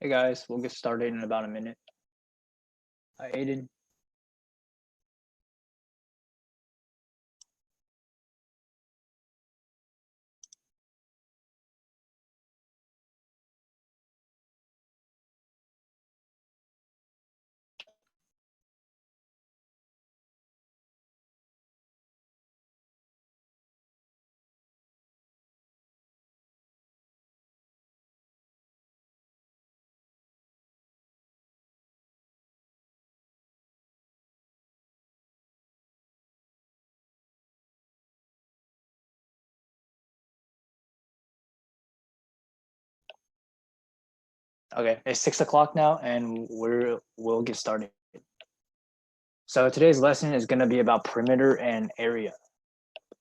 Hey guys, we'll get started in about a minute. Hi, Aiden. Okay, it's 6 o'clock now, and we'll get started. So today's lesson is going to be about perimeter and area.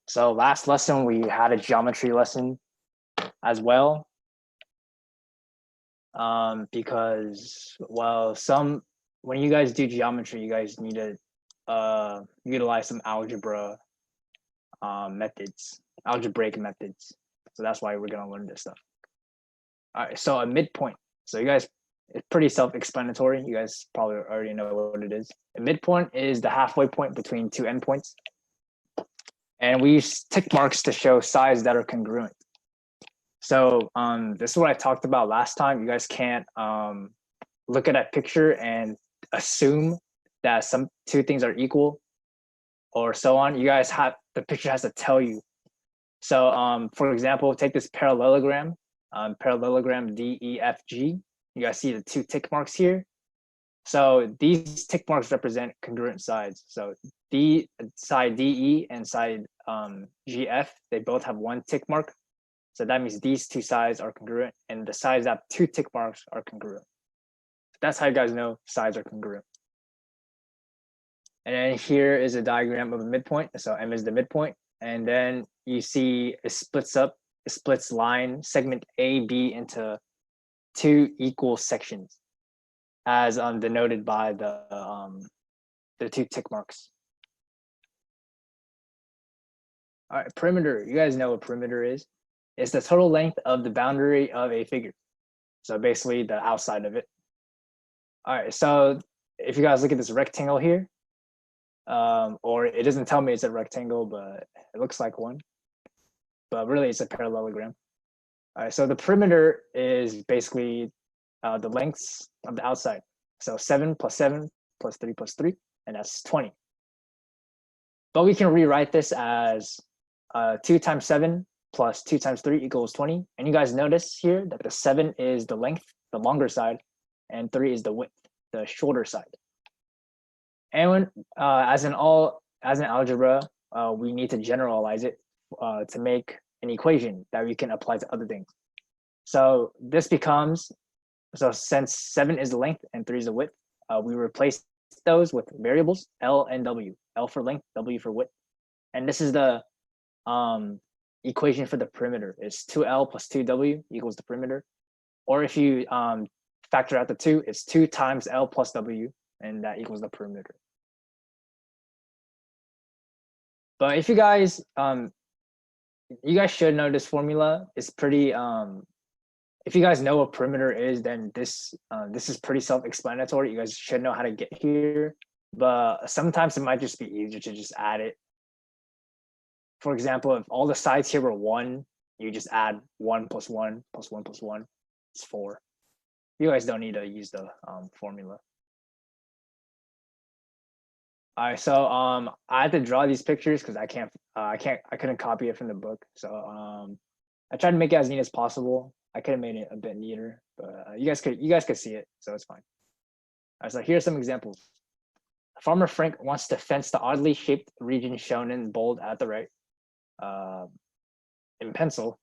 So last lesson we had a geometry lesson as well, because when you guys do geometry, you guys need to utilize some algebra methods, algebraic methods. So that's why we're going to learn this stuff. All right, so a midpoint. So you guys, it's pretty self-explanatory. You guys probably already know what it is. A midpoint is the halfway point between two endpoints. And we use tick marks to show sides that are congruent. So this is what I talked about last time. You guys can't look at that picture and assume that two things are equal or so on. You guys the picture has to tell you. So for example, take this parallelogram. Parallelogram DEFG. You guys see the two tick marks here. So these tick marks represent congruent sides. So side DE and side GF, they both have one tick mark. So that means these two sides are congruent, and the sides that have two tick marks are congruent. That's how you guys know sides are congruent. And then here is a diagram of a midpoint. So M is the midpoint. And then you see it splits line segment AB into two equal sections, as denoted by the two tick marks. All right, perimeter. You guys know what perimeter is. It's the total length of the boundary of a figure. So basically the outside of it. All right, so if you guys look at this rectangle here, or it doesn't tell me it's a rectangle, but it looks like one. But really it's a parallelogram. All right, so the perimeter is basically the lengths of the outside. So 7 plus 7 plus 3 plus 3, and that's 20. But we can rewrite this as 2 times 7 plus 2 times 3 equals 20. And you guys notice here that the 7 is the length, the longer side, and 3 is the width, the shorter side. And when, as in algebra, we need to generalize it to make an equation that we can apply to other things. So this becomes, so since 7 is the length and 3 is the width, we replace those with variables L and W. L for length, W for width. And this is the equation for the perimeter. It's 2L plus 2W equals the perimeter. Or if you factor out the 2, it's 2 times L plus W, and that equals the perimeter. But if you guys should know this formula. It's pretty if you guys know what perimeter is, then this is pretty self-explanatory. You guys should know how to get here, but sometimes it might just be easier to just add it. For example, if all the sides here were 1, you just add 1 plus 1 plus 1 plus 1. It's 4. You guys don't need to use the formula. All right, so I had to draw these pictures because I couldn't copy it from the book. So I tried to make it as neat as possible. I could have made it a bit neater, but you guys could see it, so it's fine. All right, so here's some examples. Farmer Frank wants to fence the oddly shaped region shown in bold at the right. In pencil,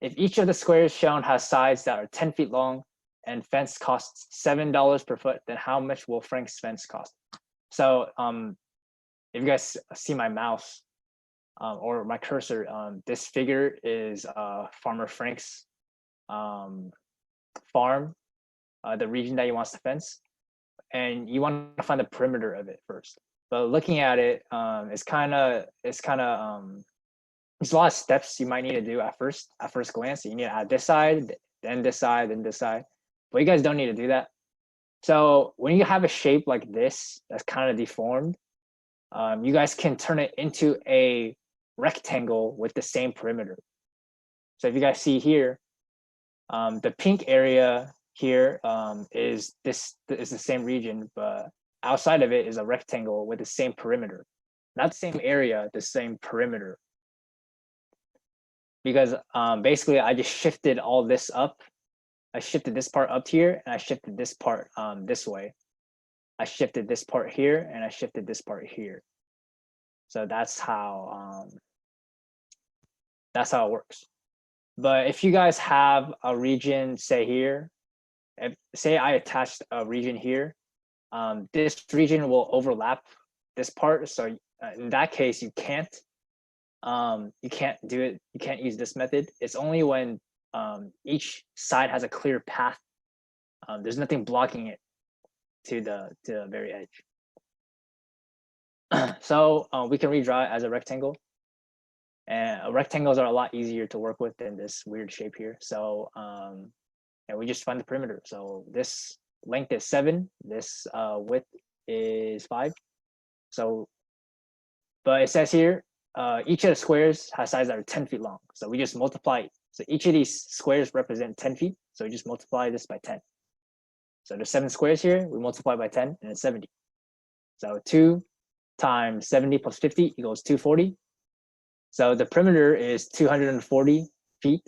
if each of the squares shown has sides that are 10 feet long and fence costs $7 per foot, then how much will Frank's fence cost? So if you guys see my mouse or my cursor, this figure is Farmer Frank's farm, the region that he wants to fence, and you want to find the perimeter of it first. But looking at it, there's a lot of steps you might need to do at first glance. You need to add this side, then this side, then this side. but you guys don't need to do that. So when you have a shape like this that's kind of deformed, you guys can turn it into a rectangle with the same perimeter. So if you guys see here, the pink area here is the same region, but outside of it is a rectangle with the same perimeter. Not the same area, the same perimeter. Because basically I just shifted all this up. I shifted this part up here, and I shifted this part this way. I shifted this part here, and I shifted this part here. So that's how it works. But if you guys have a region, say here, say I attached a region here, this region will overlap this part. So in that case, you can't do it. You can't use this method. It's only when each side has a clear path. There's nothing blocking it to the very edge. So we can redraw it as a rectangle. And rectangles are a lot easier to work with than this weird shape here. So and we just find the perimeter. So this length is 7. This width is 5. So, but it says here, each of the squares has sides that are 10 feet long. So we just multiply. So each of these squares represent 10 feet. So we just multiply this by 10. So there's 7 squares here. We multiply by 10, and it's 70. So 2 times 70 plus 50 equals 240. So the perimeter is 240 feet.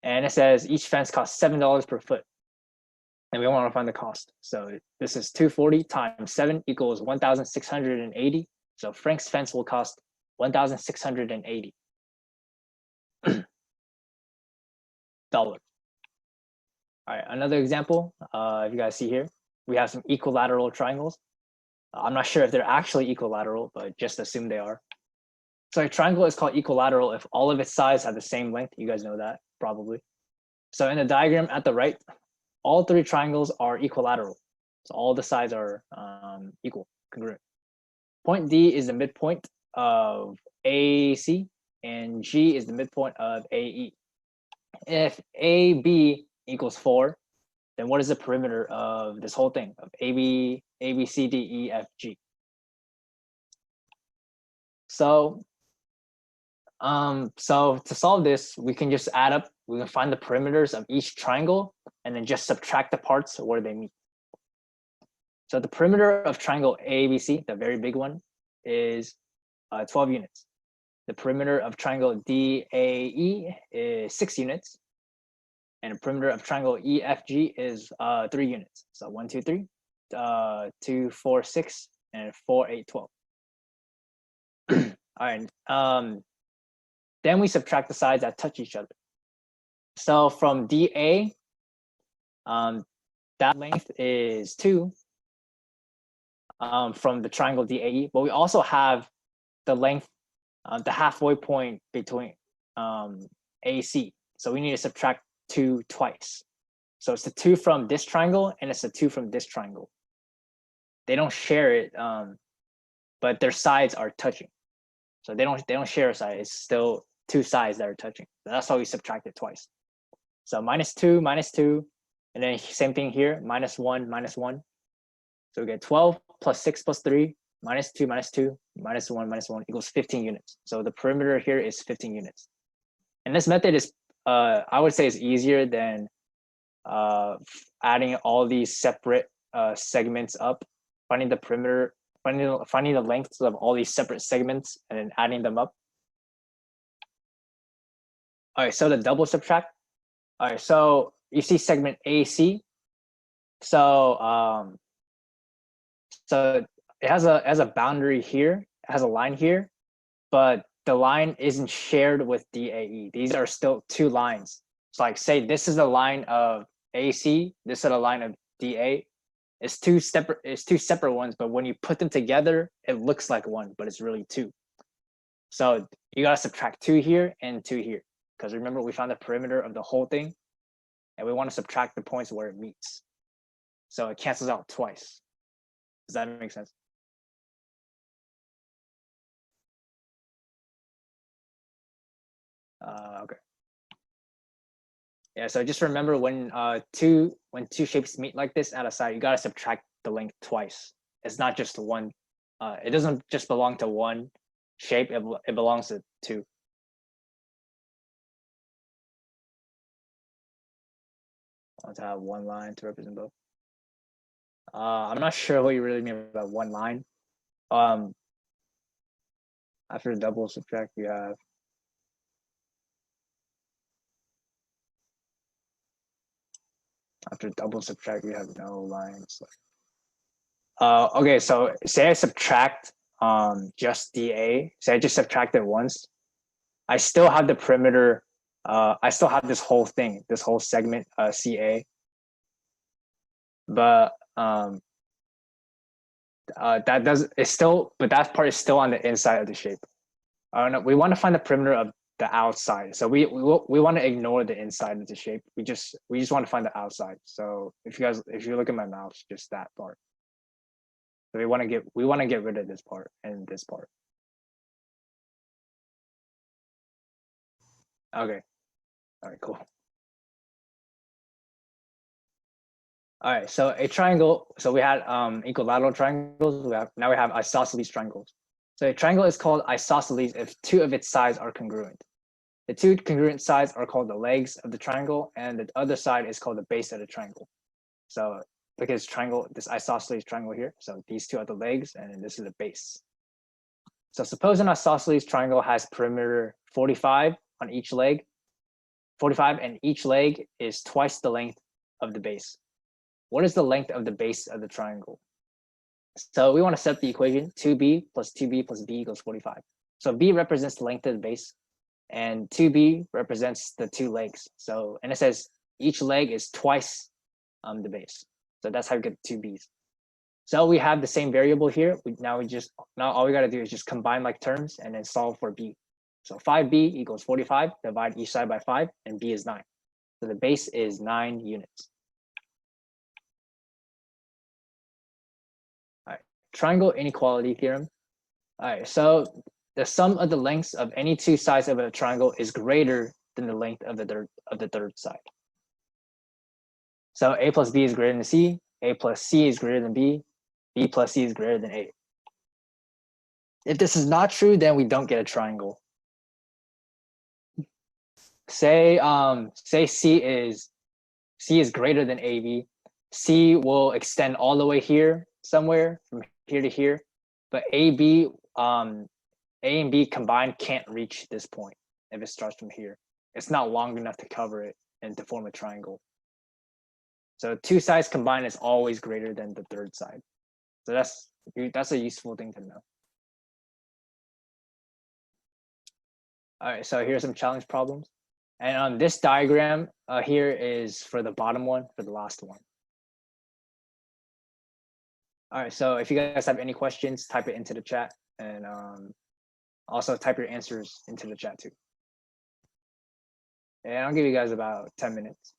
And it says each fence costs $7 per foot. And we want to find the cost. So this is 240 times 7 equals 1,680. So Frank's fence will cost 1,680 dollars. All right, another example. If you guys see here, we have some equilateral triangles. I'm not sure if they're actually equilateral, but just assume they are. So a triangle is called equilateral if all of its sides have the same length. You guys know that probably. So in the diagram at the right, all 3 triangles are equilateral. So all the sides are equal, congruent. Point D is the midpoint of AC, and G is the midpoint of AE. If AB equals 4, then what is the perimeter of this whole thing of AB, C, D, E, F, G? So to solve this, we can just add up. We can find the perimeters of each triangle and then just subtract the parts where they meet. So the perimeter of triangle ABC, the very big one, is 12 units. The perimeter of triangle DAE is 6 units. And the perimeter of triangle EFG is 3 units. So 1, 2, 3, 2, 4, 6, and 4, 8, 12. All right. Then we subtract the sides that touch each other. So from DA, that length is 2 from the triangle DAE, but we also have the length, the halfway point between AC. So we need to subtract 2 twice. So it's the 2 from this triangle and it's the 2 from this triangle. They don't share it, but their sides are touching. So they don't share a side. It's still 2 sides that are touching. So that's why we subtract it twice. So -2, -2, and then same thing here, -1, -1. So we get 12 plus 6 plus 3, -2, -2, -1, -1 equals 15 units. So the perimeter here is 15 units. And this method is, I would say, is easier than adding all these separate segments up, finding the perimeter, finding the lengths of all these separate segments and then adding them up. All right, so the double subtract. All right, so you see segment AC. So so it has a boundary here, it has a line here, but the line isn't shared with DAE. These are still 2 lines. So like say this is a line of AC, this is a line of DA. It's two separate ones, but when you put them together, it looks like one, but it's really 2. So you gotta subtract 2 here and 2 here. Because remember, we found the perimeter of the whole thing, and we want to subtract the points where it meets. So it cancels out twice. Does that make sense? Okay. Yeah, so just remember when two shapes meet like this at a side, you gotta subtract the length twice. It's not just one. It doesn't just belong to one shape. It belongs to two. I want to have one line to represent both. I'm not sure what you really mean by one line. After double subtract, you have no lines. Okay, so say I subtract just dA. Say I just subtract it once. I still have the perimeter. I still have this whole thing, this whole segment, CA. But that part is still on the inside of the shape. I don't know. We want to find the perimeter of the outside. So we want to ignore the inside of the shape. We just want to find the outside. So if you look at my mouse, just that part. So we want to get rid of this part and this part. Okay. All right, cool. All right, so a triangle. So we had equilateral triangles. Now we have isosceles triangles. So a triangle is called isosceles if two of its sides are congruent. The two congruent sides are called the legs of the triangle, and the other side is called the base of the triangle. So look at this triangle, this isosceles triangle here. So these two are the legs, and this is the base. So suppose an isosceles triangle has perimeter 45 on each leg, 45, and each leg is twice the length of the base. What is the length of the base of the triangle? So we want to set the equation 2b plus 2b plus b equals 45. So b represents the length of the base, and 2b represents the two legs. So, and it says each leg is twice the base. So that's how we get 2b's. So we have the same variable here. Now all we got to do is just combine like terms and then solve for b. So 5b equals 45, divide each side by 5, and b is 9. So the base is 9 units. All right, triangle inequality theorem. All right, so the sum of the lengths of any two sides of a triangle is greater than the length of the third side. So a plus b is greater than c, a plus c is greater than b, b plus c is greater than a. If this is not true, then we don't get a triangle. Say c is greater than ab. C will extend all the way here somewhere from here to here, but A and B combined can't reach this point if it starts from here. It's not long enough to cover it and to form a triangle. So two sides combined is always greater than the third side. So that's a useful thing to know. All right, so here's some challenge problems. And on this diagram here is for the bottom one, for the last one. All right, so if you guys have any questions, type it into the chat, and also type your answers into the chat too. And I'll give you guys about 10 minutes.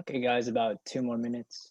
Okay, guys, about 2 more minutes.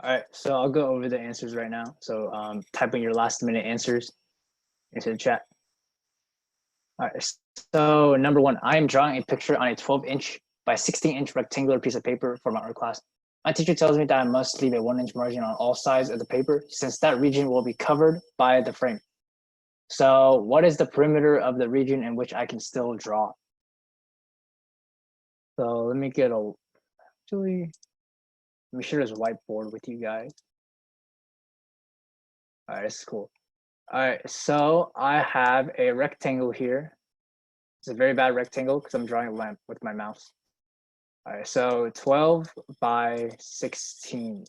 All right, so I'll go over the answers right now. So type in your last minute answers into the chat. All right, so number 1, I am drawing a picture on a 12-inch by 16-inch rectangular piece of paper for my art class. My teacher tells me that I must leave a 1-inch margin on all sides of the paper since that region will be covered by the frame. So what is the perimeter of the region in which I can still draw? So let me get a, actually, let me share this whiteboard with you guys. All right, this is cool. All right, so I have a rectangle here. It's a very bad rectangle because I'm drawing a lamp with my mouse. All right, so 12 by 16.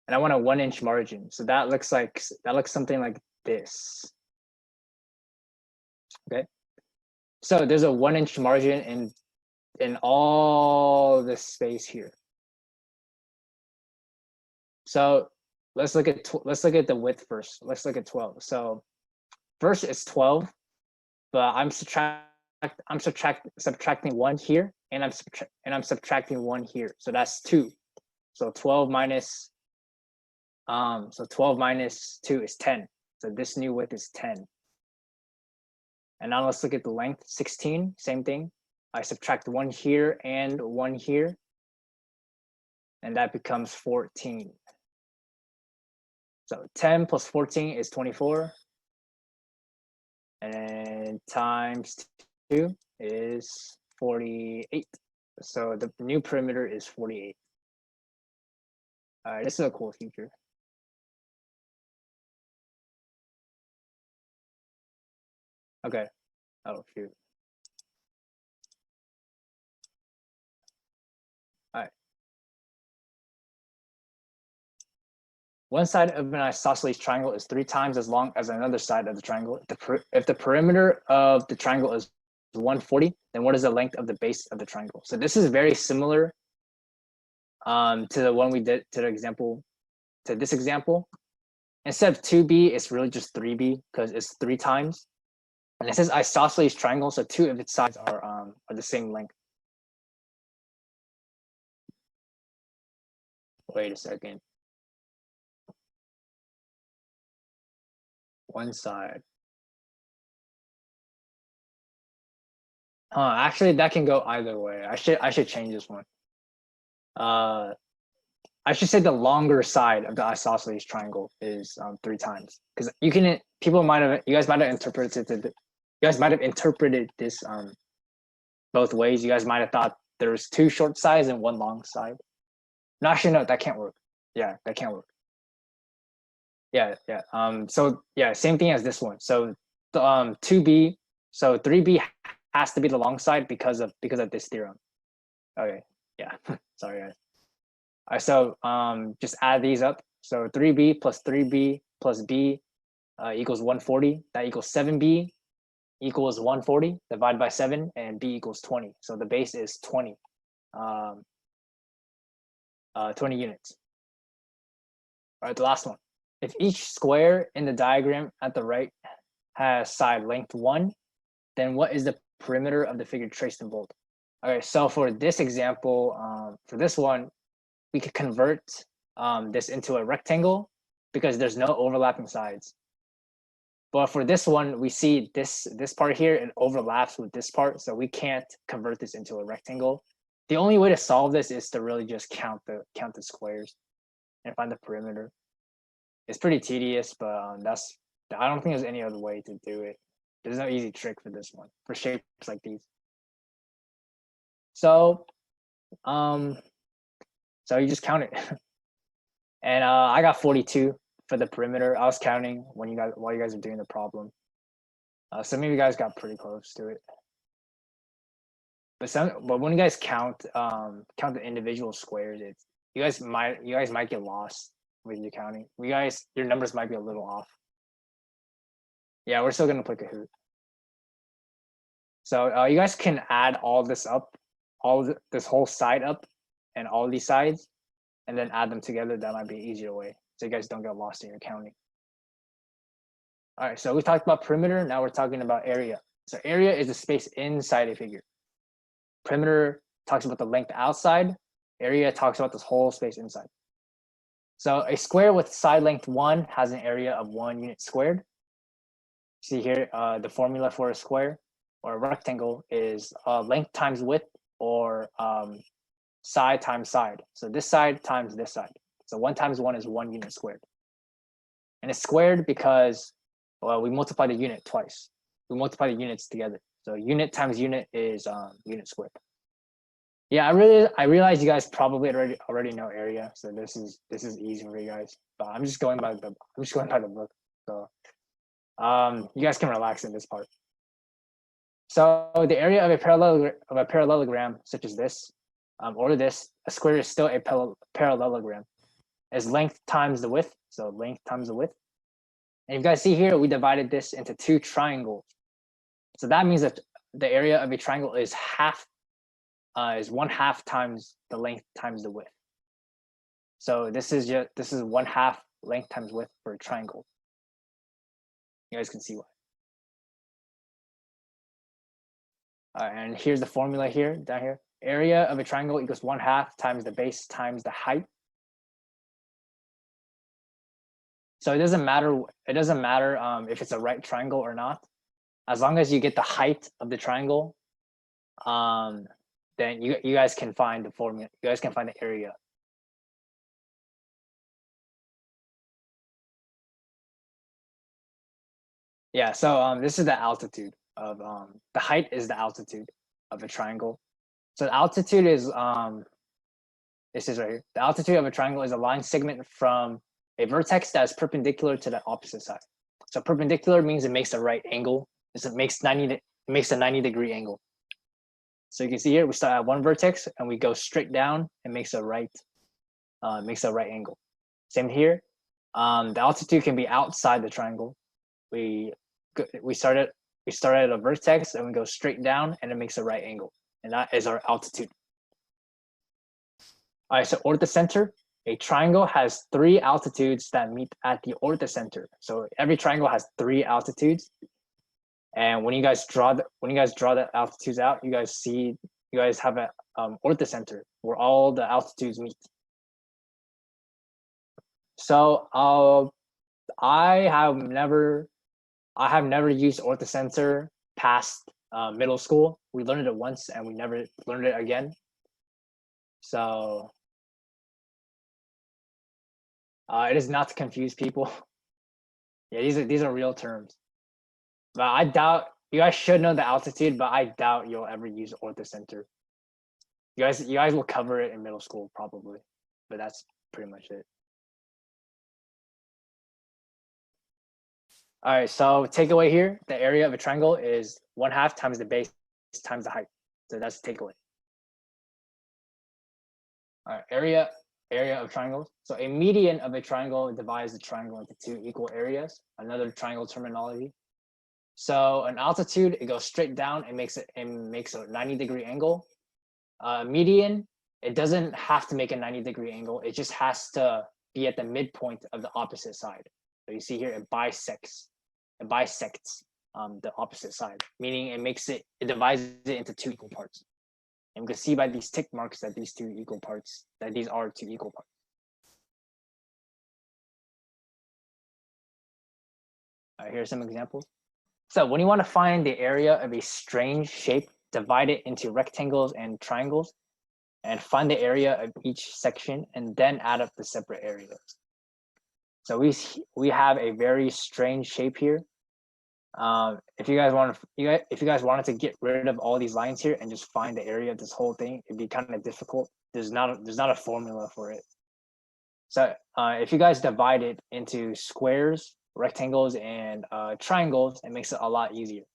And I want a 1-inch margin. So that looks something like this. Okay. So there's a 1-inch margin in all this space here. So let's look at the width first. Let's look at 12. So first it's 12, but I'm subtracting 1 here, and I'm subtracting 1 here. So that's 2. So 12 minus 2 is 10. So this new width is 10. And now let's look at the length, 16, same thing. I subtract 1 here and 1 here, and that becomes 14. So 10 plus 14 is 24. And times 2 is 48. So the new perimeter is 48. All right, this is a cool feature. Okay. Oh, shoot. All right. One side of an isosceles triangle is 3 times as long as another side of the triangle. If the perimeter of the triangle is 140, then what is the length of the base of the triangle? So this is very similar to the one we did to this example. Instead of 2b, it's really just 3b because it's 3 times. And it says isosceles triangle, so 2 of its sides are the same length. Wait a second. One side. Actually, that can go either way. I should change this one. I should say the longer side of the isosceles triangle is 3 times, because you guys might have interpreted you guys might have interpreted this both ways. You guys might have thought there was 2 short sides and 1 long side. No, actually, no, that can't work. Yeah, that can't work. Yeah. So yeah, same thing as this one. So the 2b, so 3b has to be the long side because of this theorem. Okay, yeah. Sorry guys. All right, so just add these up. So 3b plus 3b plus b equals 140. That equals 7b equals 140 divided by 7, and b equals 20. So the base is 20. 20 units. All right, the last one. If each square in the diagram at the right has side length 1, then what is the perimeter of the figure traced in bold? Okay, so for this example, for this one, we could convert this into a rectangle because there's no overlapping sides. But for this one, we see this part here, it overlaps with this part, so we can't convert this into a rectangle. The only way to solve this is to really just count the squares and find the perimeter. It's pretty tedious, but I don't think there's any other way to do it. There's no easy trick for this one, for shapes like these. So so you just count it. And I got 42 for the perimeter. I was counting while you guys are doing the problem. Some of you guys got pretty close to it. But when you guys count the individual squares, you guys might get lost with your counting. Your numbers might be a little off. Yeah, we're still gonna play Kahoot. So you guys can add all this up, this whole side up, and all these sides, and then add them together. That might be an easier way, so you guys don't get lost in your counting. All right, so we talked about perimeter. Now we're talking about area. So area is the space inside a figure. Perimeter talks about the length outside. Area talks about this whole space inside. So a square with side length 1 has an area of 1 unit squared. See here, the formula for a square or a rectangle is length times width, or side times side. So this side times this side. So 1 times 1 is 1 unit squared. And it's squared because, well, we multiply the unit twice. We multiply the units together. So unit times unit is unit squared. Yeah, I realize you guys probably already know area, so this is easy for you guys. But I'm just going by the book. So you guys can relax in this part. So the area of a parallelogram such as this, or this, a square is still a parallelogram. Is length times the width, so length times the width. And you guys see here, we divided this into 2 triangles. So that means that the area of a triangle is 1/2 times the length times the width. So this is 1/2 length times width for a triangle. You guys can see why. And here's the formula here, down here. Area of a triangle equals 1/2 times the base times the height. So it doesn't matter if it's a right triangle or not. As long as you get the height of the triangle, then you guys can find the formula. You guys can find the area. Yeah, so this is the altitude of the height is the altitude of a triangle. So the altitude is this is right here. The altitude of a triangle is a line segment from a vertex that is perpendicular to the opposite side. So perpendicular means it makes a right angle. It makes a 90-degree angle. So you can see here, we start at one vertex and we go straight down and makes a right angle. Same here. The altitude can be outside the triangle. We start at a vertex and we go straight down and it makes a right angle, and that is our altitude. All right, so orthocenter. A triangle has 3 altitudes that meet at the orthocenter. So every triangle has 3 altitudes. And when you guys draw the altitudes out, you guys have a orthocenter where all the altitudes meet. So I have never used orthocenter past middle school. We learned it once and we never learned it again. So it is not to confuse people. Yeah, these are real terms. But I doubt You guys should know the altitude, but I doubt you'll ever use orthocenter. You guys will cover it in middle school probably, but that's pretty much it. All right, so takeaway here, the area of a triangle is 1/2 times the base times the height. So that's the takeaway. All right, area of triangles. So a median of a triangle divides the triangle into 2 equal areas. Another triangle terminology. So an altitude, it goes straight down and makes a 90-degree angle. Median, it doesn't have to make a 90-degree angle. It just has to be at the midpoint of the opposite side. So you see here, it bisects the opposite side, meaning it divides it into 2 equal parts. And we can see by these tick marks that these are 2 equal parts. All right, here's some examples. So when you want to find the area of a strange shape, divide it into rectangles and triangles, and find the area of each section, and then add up the separate areas. So we have a very strange shape here. If you guys wanted to get rid of all these lines here and just find the area of this whole thing, it'd be kind of difficult. There's not a formula for it. So if you guys divide it into squares, rectangles, and triangles, it makes it a lot easier.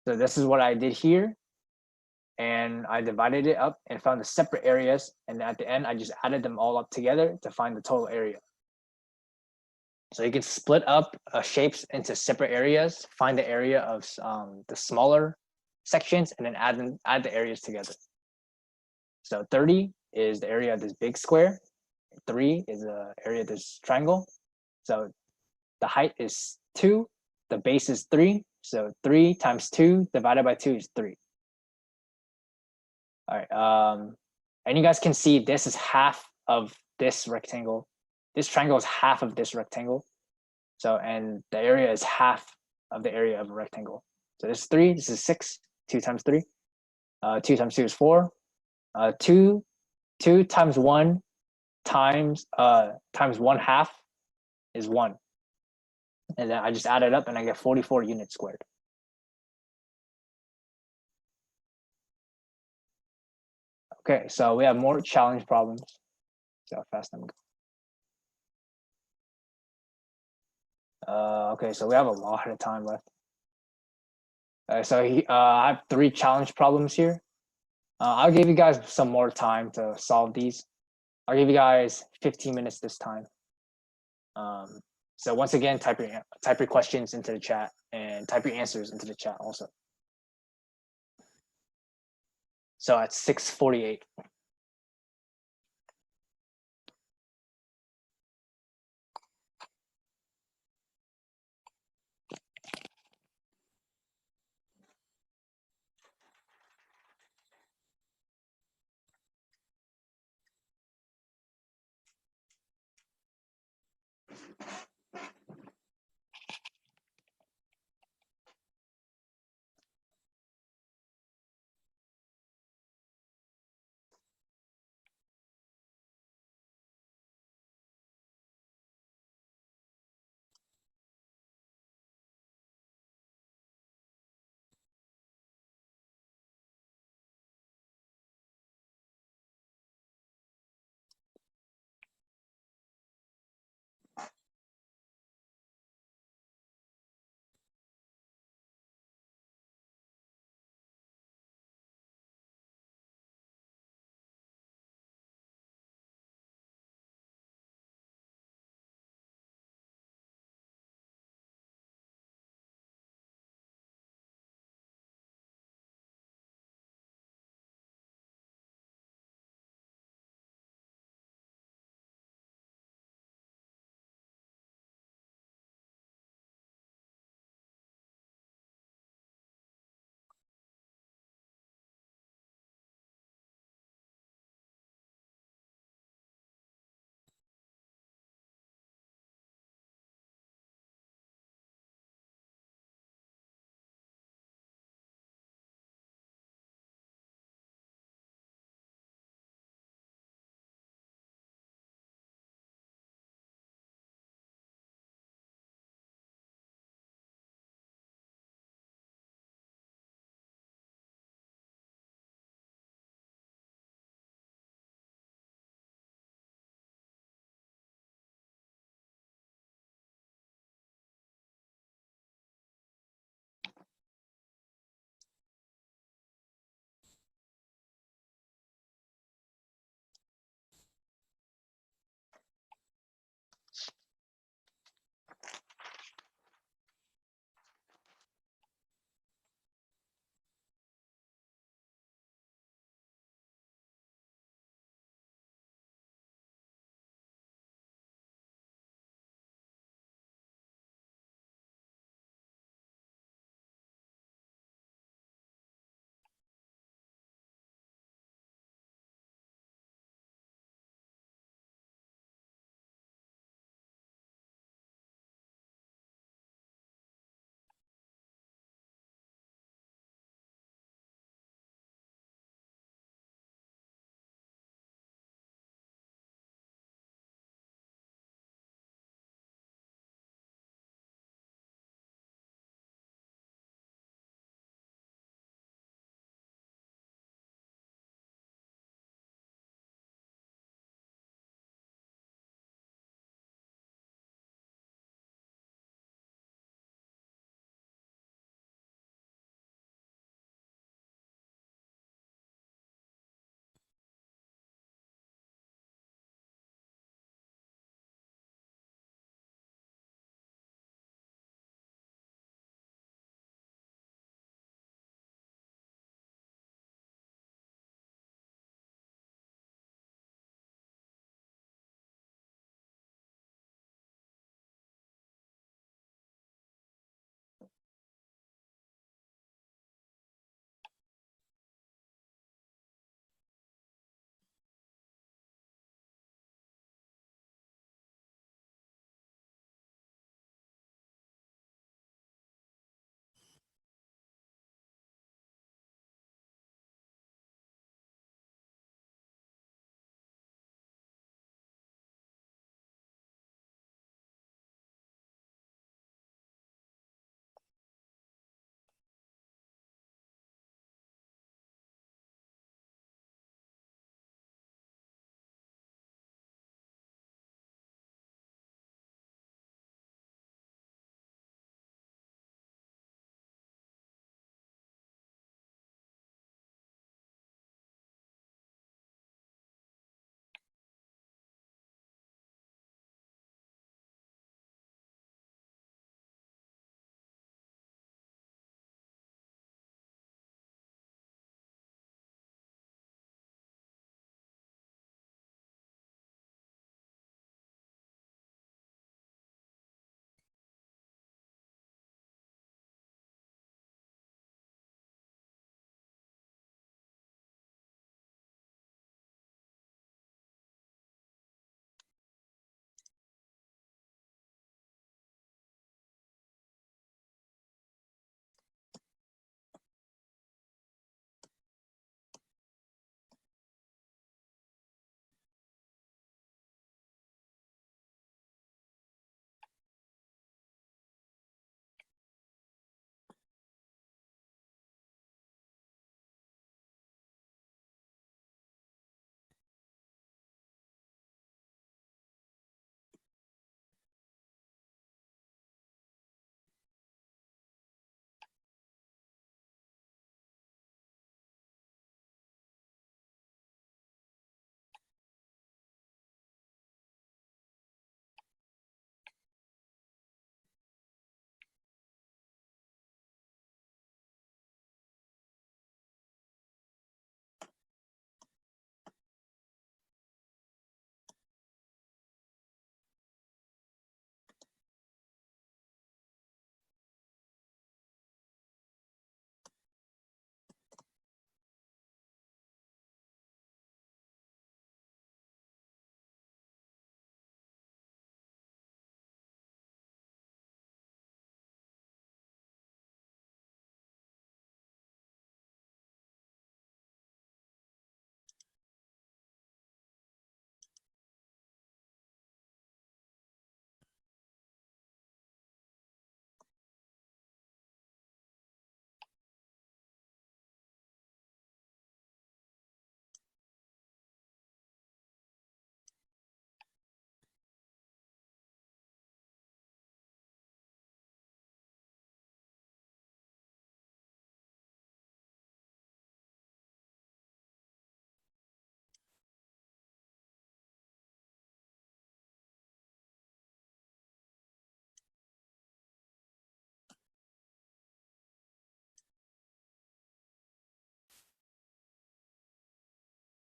So this is what I did here, and I divided it up and found the separate areas, and at the end I just added them all up together to find the total area. So you can split up shapes into separate areas, find the area of the smaller sections, and then add the areas together. So 30 is the area of this big square. 3 is the area of this triangle. So the height is 2, the base is 3. So 3 times 2 divided by 2 is 3. All right. And you guys can see this is half of this rectangle. This triangle is half of this rectangle. So, and the area is half of the area of a rectangle. So this is 3, this is 6, 2 times 3. 2 times 2 is 4. 2 times 1 times 1/2 is 1. And then I just add it up and I get 44 units squared. Okay, so we have more challenge problems. See how fast I'm going. Okay, so we have a lot of time left. So I have 3 challenge problems here. I'll give you guys some more time to solve these. I'll give you guys 15 minutes this time. So once again, type your questions into the chat and type your answers into the chat also. So at 6:48.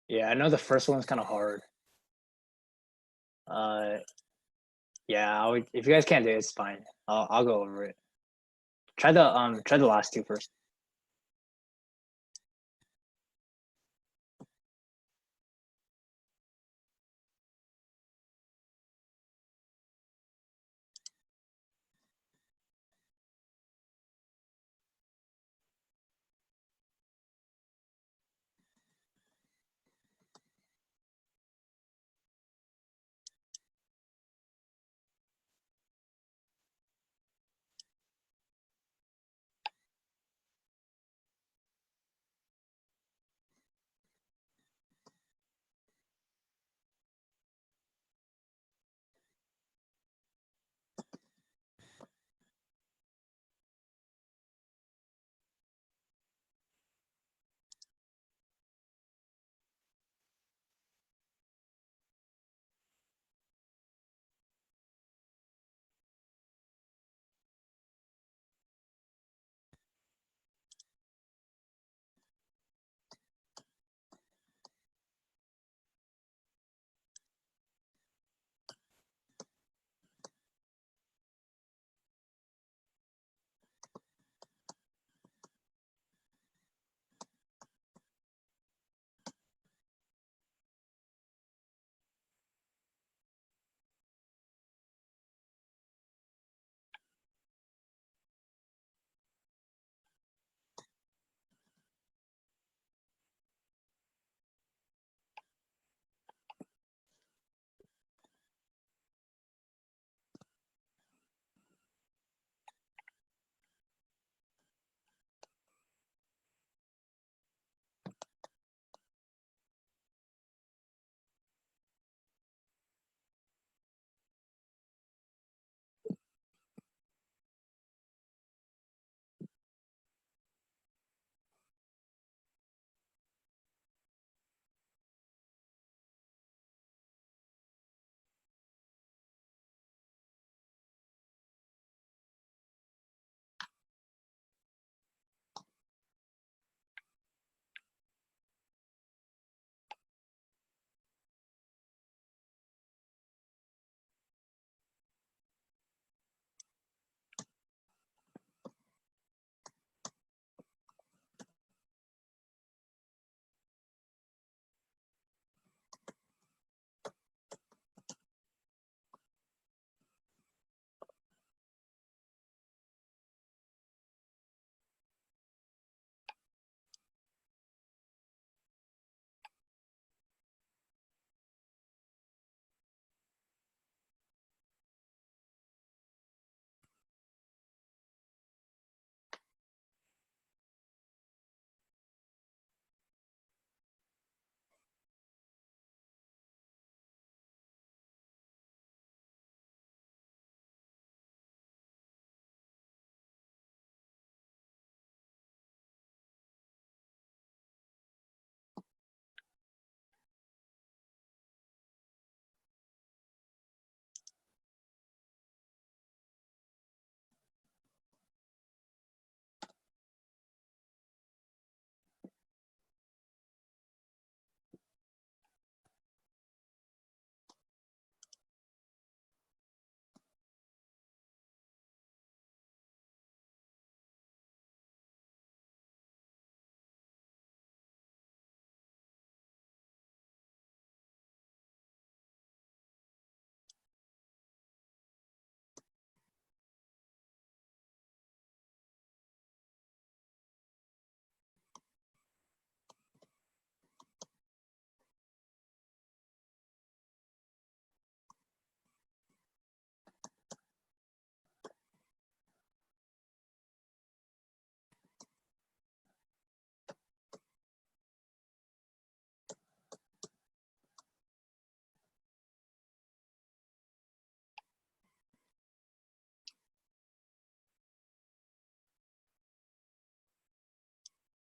Yeah, I know the first one's kind of hard. Yeah, if you guys can't do it, it's fine. I'll go over it. Try the last two first.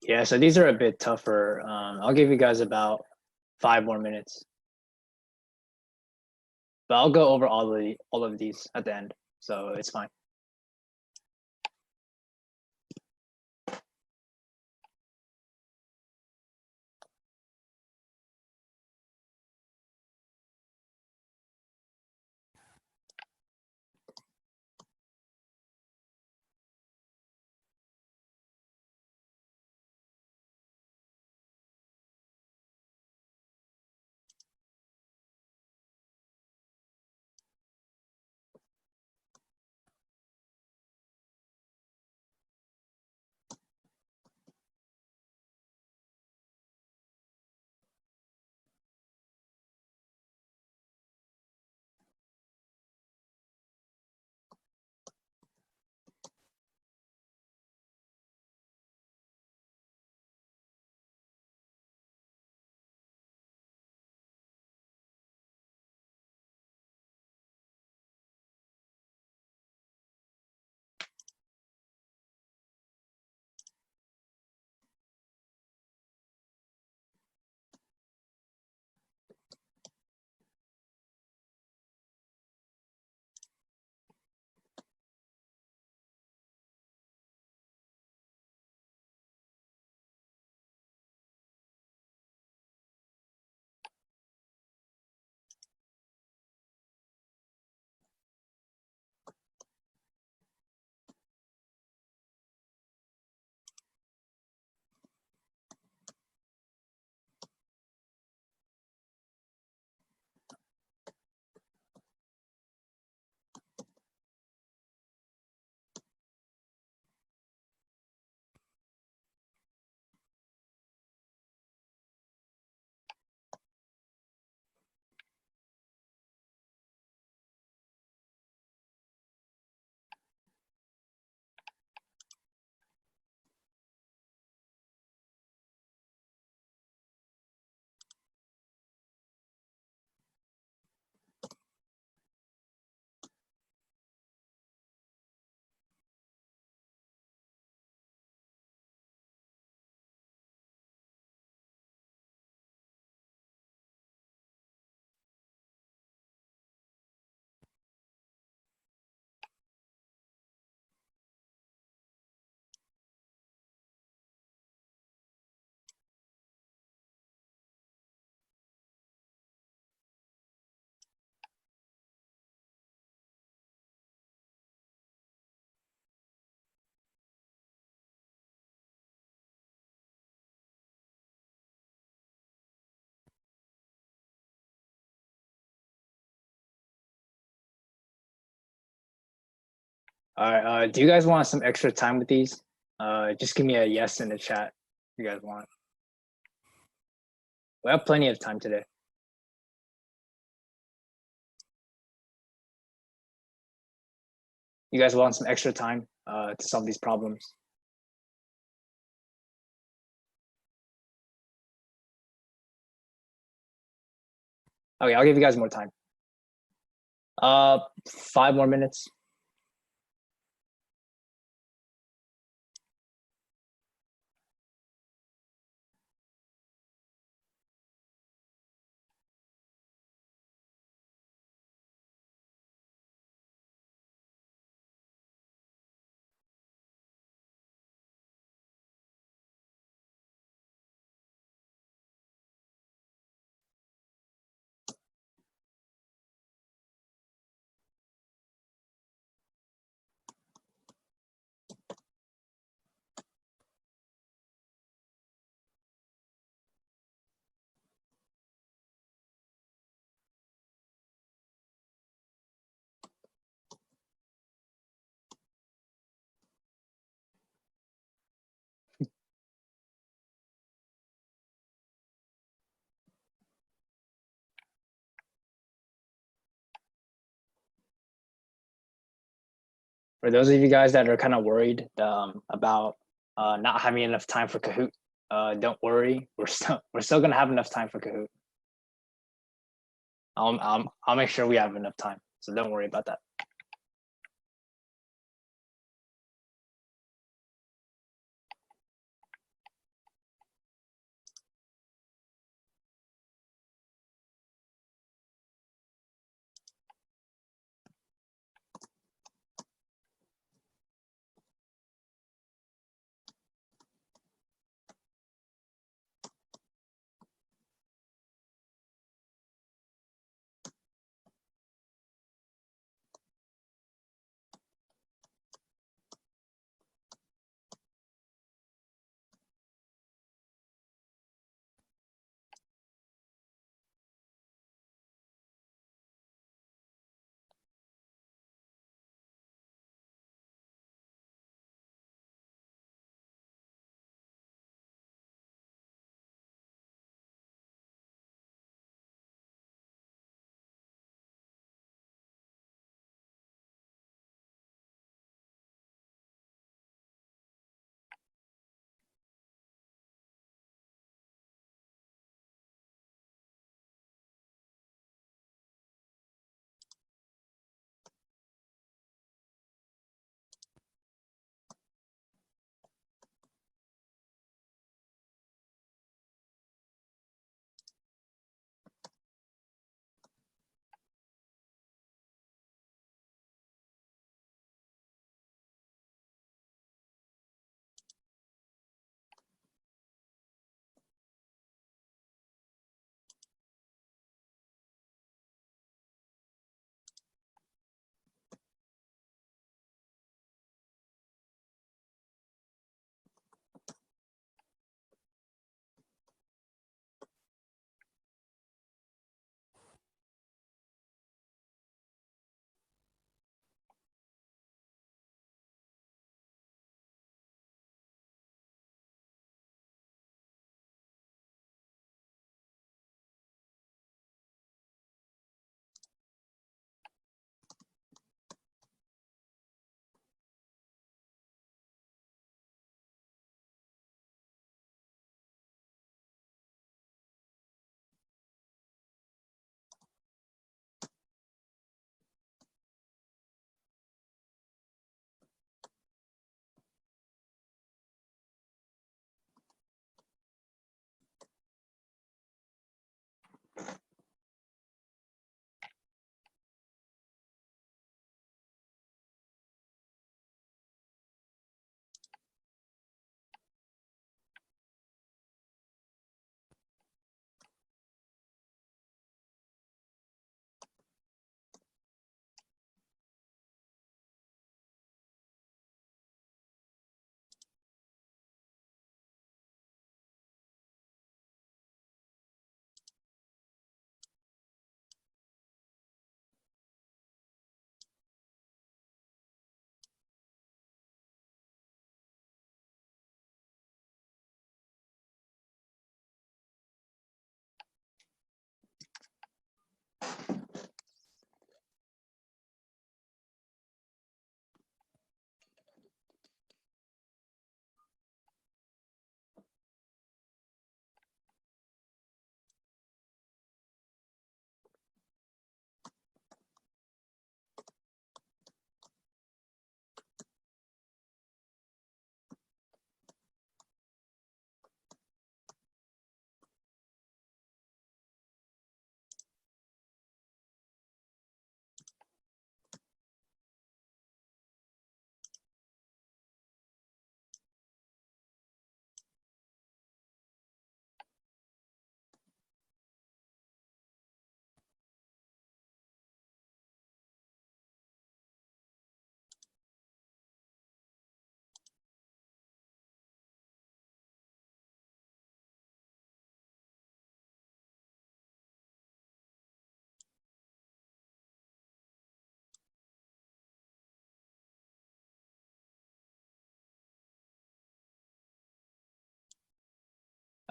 Yeah, so these are a bit tougher. I'll give you guys about 5 more minutes, but I'll go over all of these at the end, so it's fine. All right. Do you guys want some extra time with these? Just give me a yes in the chat if you guys want. We have plenty of time today. You guys want some extra time to solve these problems? Okay, I'll give you guys more time. 5 more minutes. For those of you guys that are kind of worried about not having enough time for Kahoot, don't worry. We're still gonna have enough time for Kahoot. I'll make sure we have enough time, so don't worry about that.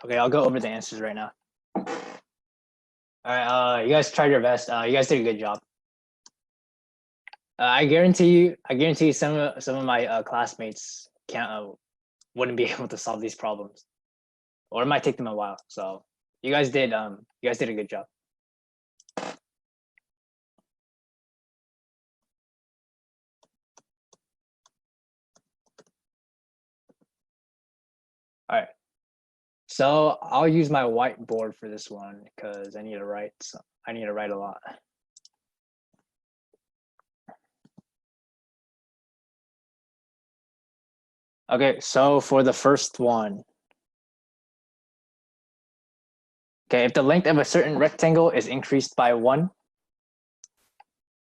Okay, I'll go over the answers right now. All right, you guys tried your best. You guys did a good job. I guarantee you, some of my classmates wouldn't be able to solve these problems, or it might take them a while. So you guys did a good job. All right. So I'll use my whiteboard for this one because I need to write. I need to write a lot. Okay, so for the first one. Okay, if the length of a certain rectangle is increased by 1,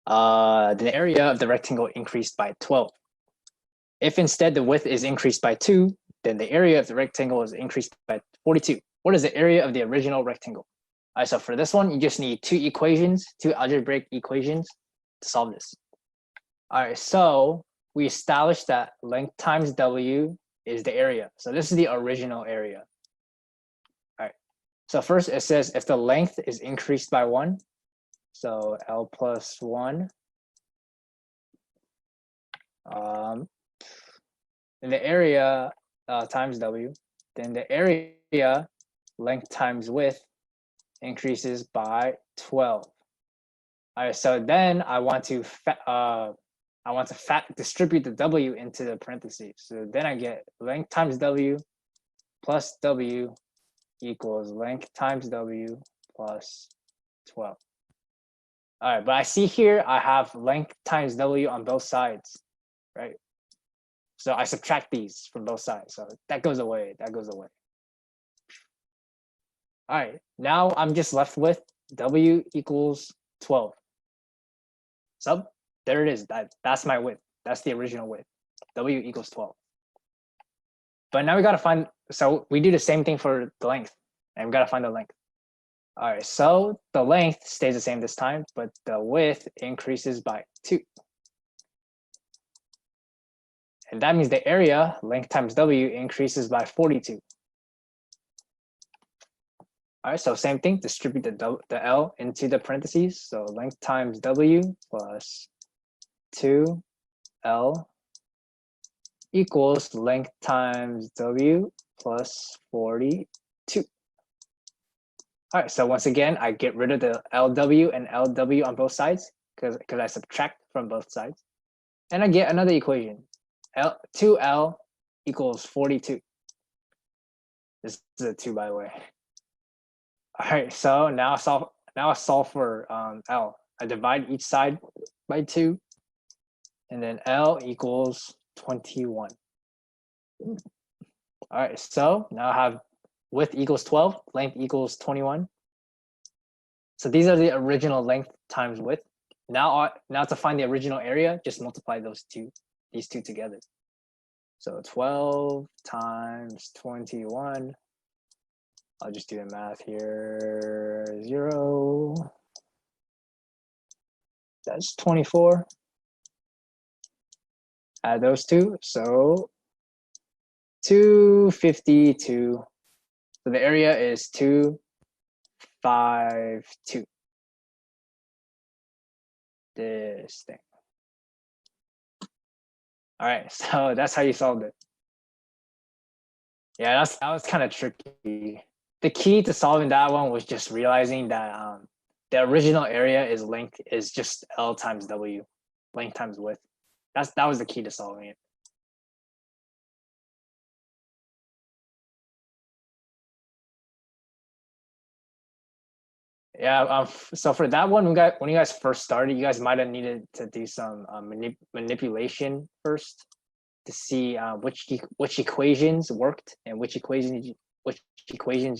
the area of the rectangle increased by 12. If instead the width is increased by 2, then the area of the rectangle is increased by 42. What is the area of the original rectangle? All right, so for this one, you just need two algebraic equations to solve this. All right, so we established that length times W is the area. So this is the original area. All right, so first it says if the length is increased by 1, so L plus 1, and the area times W, then the area length times width increases by 12. All right, so then I want to distribute the W into the parentheses. So then I get length times W plus W equals length times W plus 12. All right, but I see here I have length times W on both sides, right? So I subtract these from both sides. So that goes away, that goes away. All right, now I'm just left with W equals 12. So there it is. That's my width. That's the original width. W equals 12. But now we got to find, so we do the same thing for the length, and we got to find the length. All right, so the length stays the same this time, but the width increases by 2. And that means the area, length times W, increases by 42. All right, so same thing, distribute the L into the parentheses. So length times W plus 2L equals length times W plus 42. All right, so once again, I get rid of the LW and LW on both sides because I subtract from both sides. And I get another equation. 2L equals 42. This is a 2, by the way. All right, so now I solve for L. I divide each side by 2, and then L equals 21. All right, so now I have width equals 12, length equals 21. So these are the original length times width. Now to find the original area, just multiply these two together. So 12 times 21. I'll just do the math here. 0. That's 24. Add those two. So 252. So the area is 252. This thing. All right, so that's how you solved it. Yeah, that was kind of tricky. The key to solving that one was just realizing that the original area is just L times W, length times width. That was the key to solving it. Yeah, so for that one, when you guys first started, you guys might have needed to do some manipulation first to see which equations worked and which equations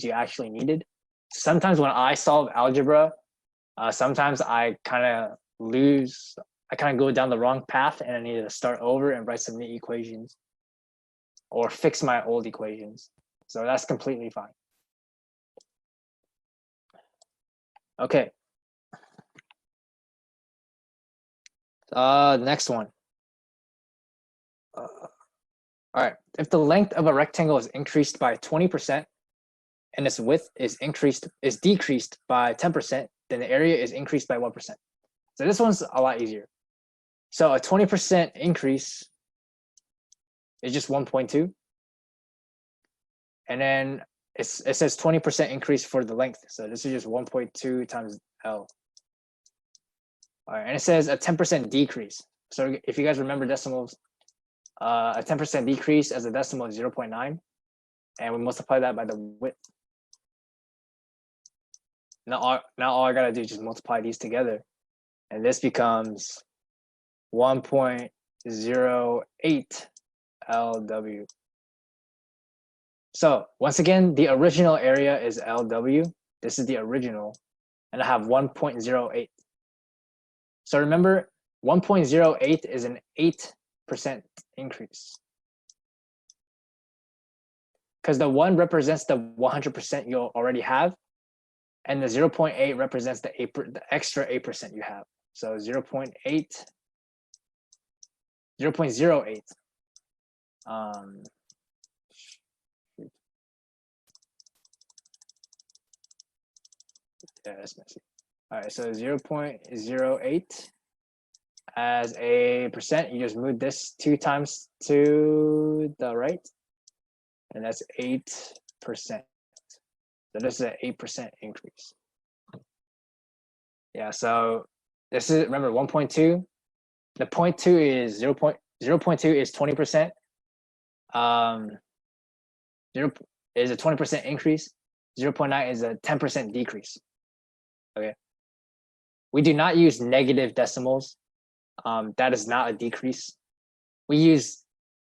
you actually needed. Sometimes when I solve algebra, sometimes I kind of go down the wrong path and I need to start over and write some new equations or fix my old equations. So that's completely fine. Okay. Next one. All right. If the length of a rectangle is increased by 20%, and its width is decreased by 10%, then the area is increased by 1%. So this one's a lot easier. So a 20% increase is just 1.2. And then it says 20% increase for the length. So this is just 1.2 times L. All right, and it says a 10% decrease. So if you guys remember decimals, a 10% decrease as a decimal is 0.9, and we multiply that by the width. Now all I gotta do is just multiply these together, and this becomes 1.08 LW. So once again, the original area is LW. This is the original, and I have 1.08. So remember, 1.08 is an 8% increase, because the 1 represents the 100% you'll already have, and the 0.8 represents the extra 8% you have. So 0.08. Yeah, that's messy. All right, so 0.08 as a percent, you just move this 2 times to the right, and that's 8%. So this is an 8% increase. Yeah, so this is, remember, 1.2. The 0.2 is 0.2 is 20%. 0 is a 20% increase. 0.9 is a 10% decrease. Okay. We do not use negative decimals. That is not a decrease. We use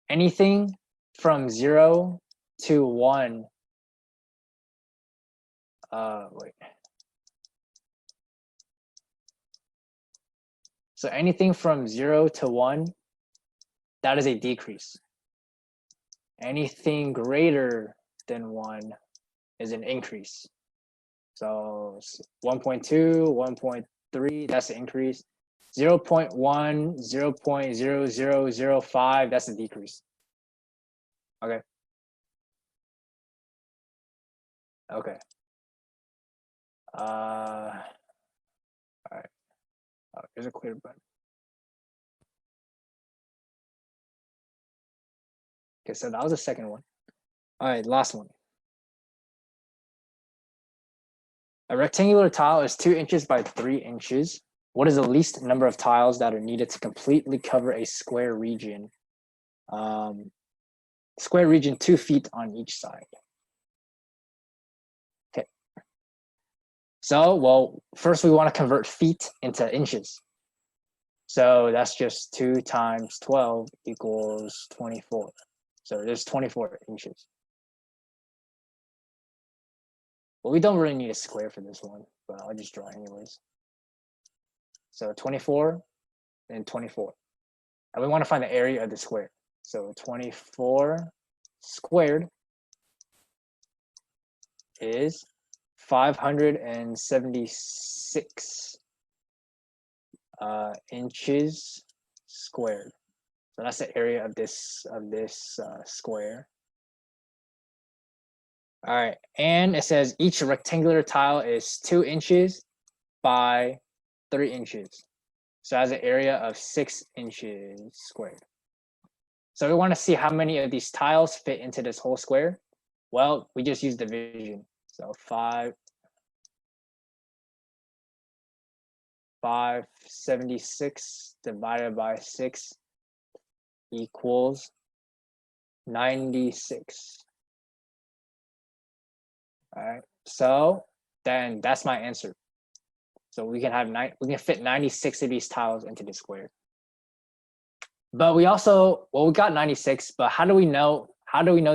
anything from 0 to 1. Wait. So anything from 0 to 1, that is a decrease. Anything greater than 1 is an increase. So 1.2, 1.3, that's an increase. 0.1, 0.0005, that's a decrease. Okay. Okay. All right. Oh, there's a clear button. Okay, so that was the second one. All right, last one. A rectangular tile is 2 inches by 3 inches. What is the least number of tiles that are needed to completely cover a square region? Square region 2 feet on each side. Okay. So, well, first we want to convert feet into inches. So that's just 2 times 12 equals 24. So there's 24 inches. Well, we don't really need a square for this one, but I'll just draw anyways. So 24 and 24. And we want to find the area of the square. So 24 squared is 576 inches squared. So that's the area of this square. All right, and it says each rectangular tile is 2 inches by 3 inches. So it has an area of 6 inches squared. So we want to see how many of these tiles fit into this whole square. Well, we just use division. So 576 divided by 6 equals 96. All right, so then that's my answer. So we can have we can fit 96 of these tiles into the square. But we also, well, we got 96, but how do we know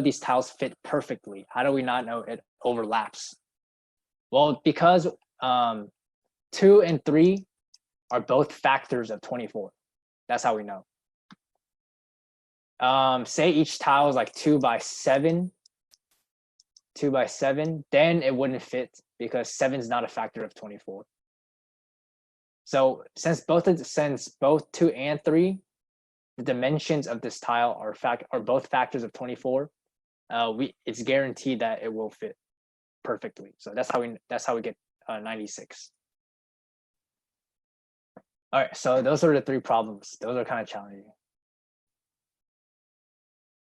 these tiles fit perfectly? How do we not know it overlaps? Well, because 2 and 3 are both factors of 24. That's how we know. Say each tile is like 2 by 7, then it wouldn't fit because 7 is not a factor of 24. So since both 2 and 3, the dimensions of this tile are both factors of 24, it's guaranteed that it will fit perfectly. So that's how we get 96. All right, so those are the 3 problems. Those are kind of challenging,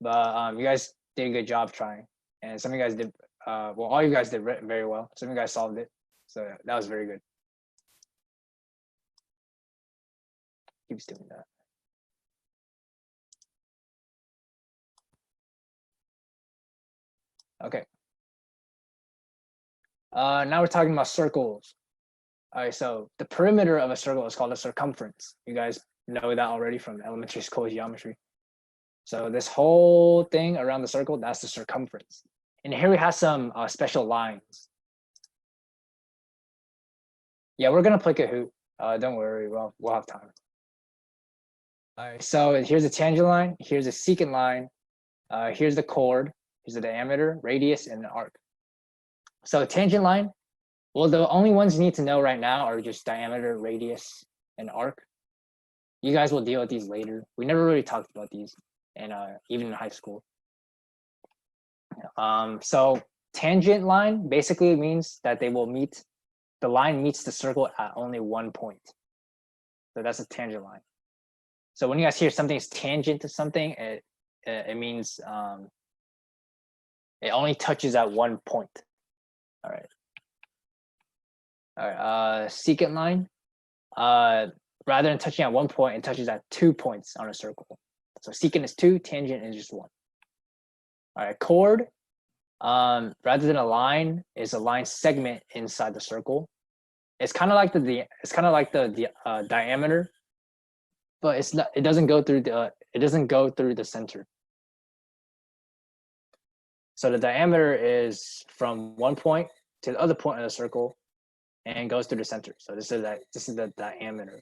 but you guys did a good job trying, and some of you guys did well. All you guys did very well. Some of you guys solved it, so that was very good. Keeps doing that. Okay. Now we're talking about circles. All right, so the perimeter of a circle is called a circumference. You guys know that already from elementary school geometry. So this whole thing around the circle, that's the circumference. And here we have some special lines. Yeah, we're gonna play Kahoot. Don't worry, we'll have time. All right, so here's a tangent line, here's a secant line, here's the chord, here's the diameter, radius, and the arc. So tangent line, well, the only ones you need to know right now are just diameter, radius, and arc. You guys will deal with these later. We never really talked about these, and even in high school. So tangent line basically means that they will meet, the line meets the circle at only one point. So that's a tangent line. So when you guys hear something is tangent to something, it means it only touches at one point. All right. All right. Secant line. Rather than touching at one point, it touches at 2 points on a circle. So secant is 2, tangent is just 1. All right. Chord. Rather than a line, is a line segment inside the circle. It's kind of like the diameter, but it's not. It doesn't go through the center. So the diameter is from one point to the other point of the circle, and goes through the center. So this is the diameter,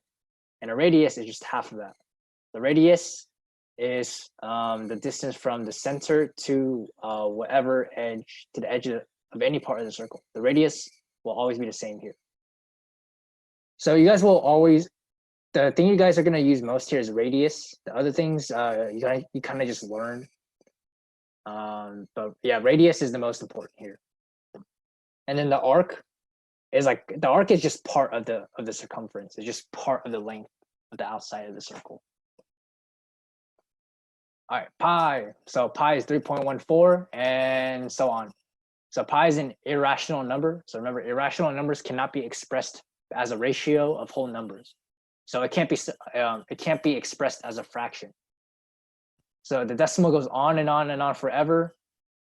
and a radius is just half of that. The radius is the distance from the center to whatever edge, to the edge of any part of the circle. The radius will always be the same here. So you guys will always, the thing you guys are going to use most here is radius. The other things you kind of just learn. But yeah, radius is the most important here. And then the arc is just part of the circumference. It's just part of the length of the outside of the circle. All right, pi. So pi is 3.14 and so on. So pi is an irrational number. So remember, irrational numbers cannot be expressed as a ratio of whole numbers. So it can't be expressed as a fraction. So the decimal goes on and on and on forever.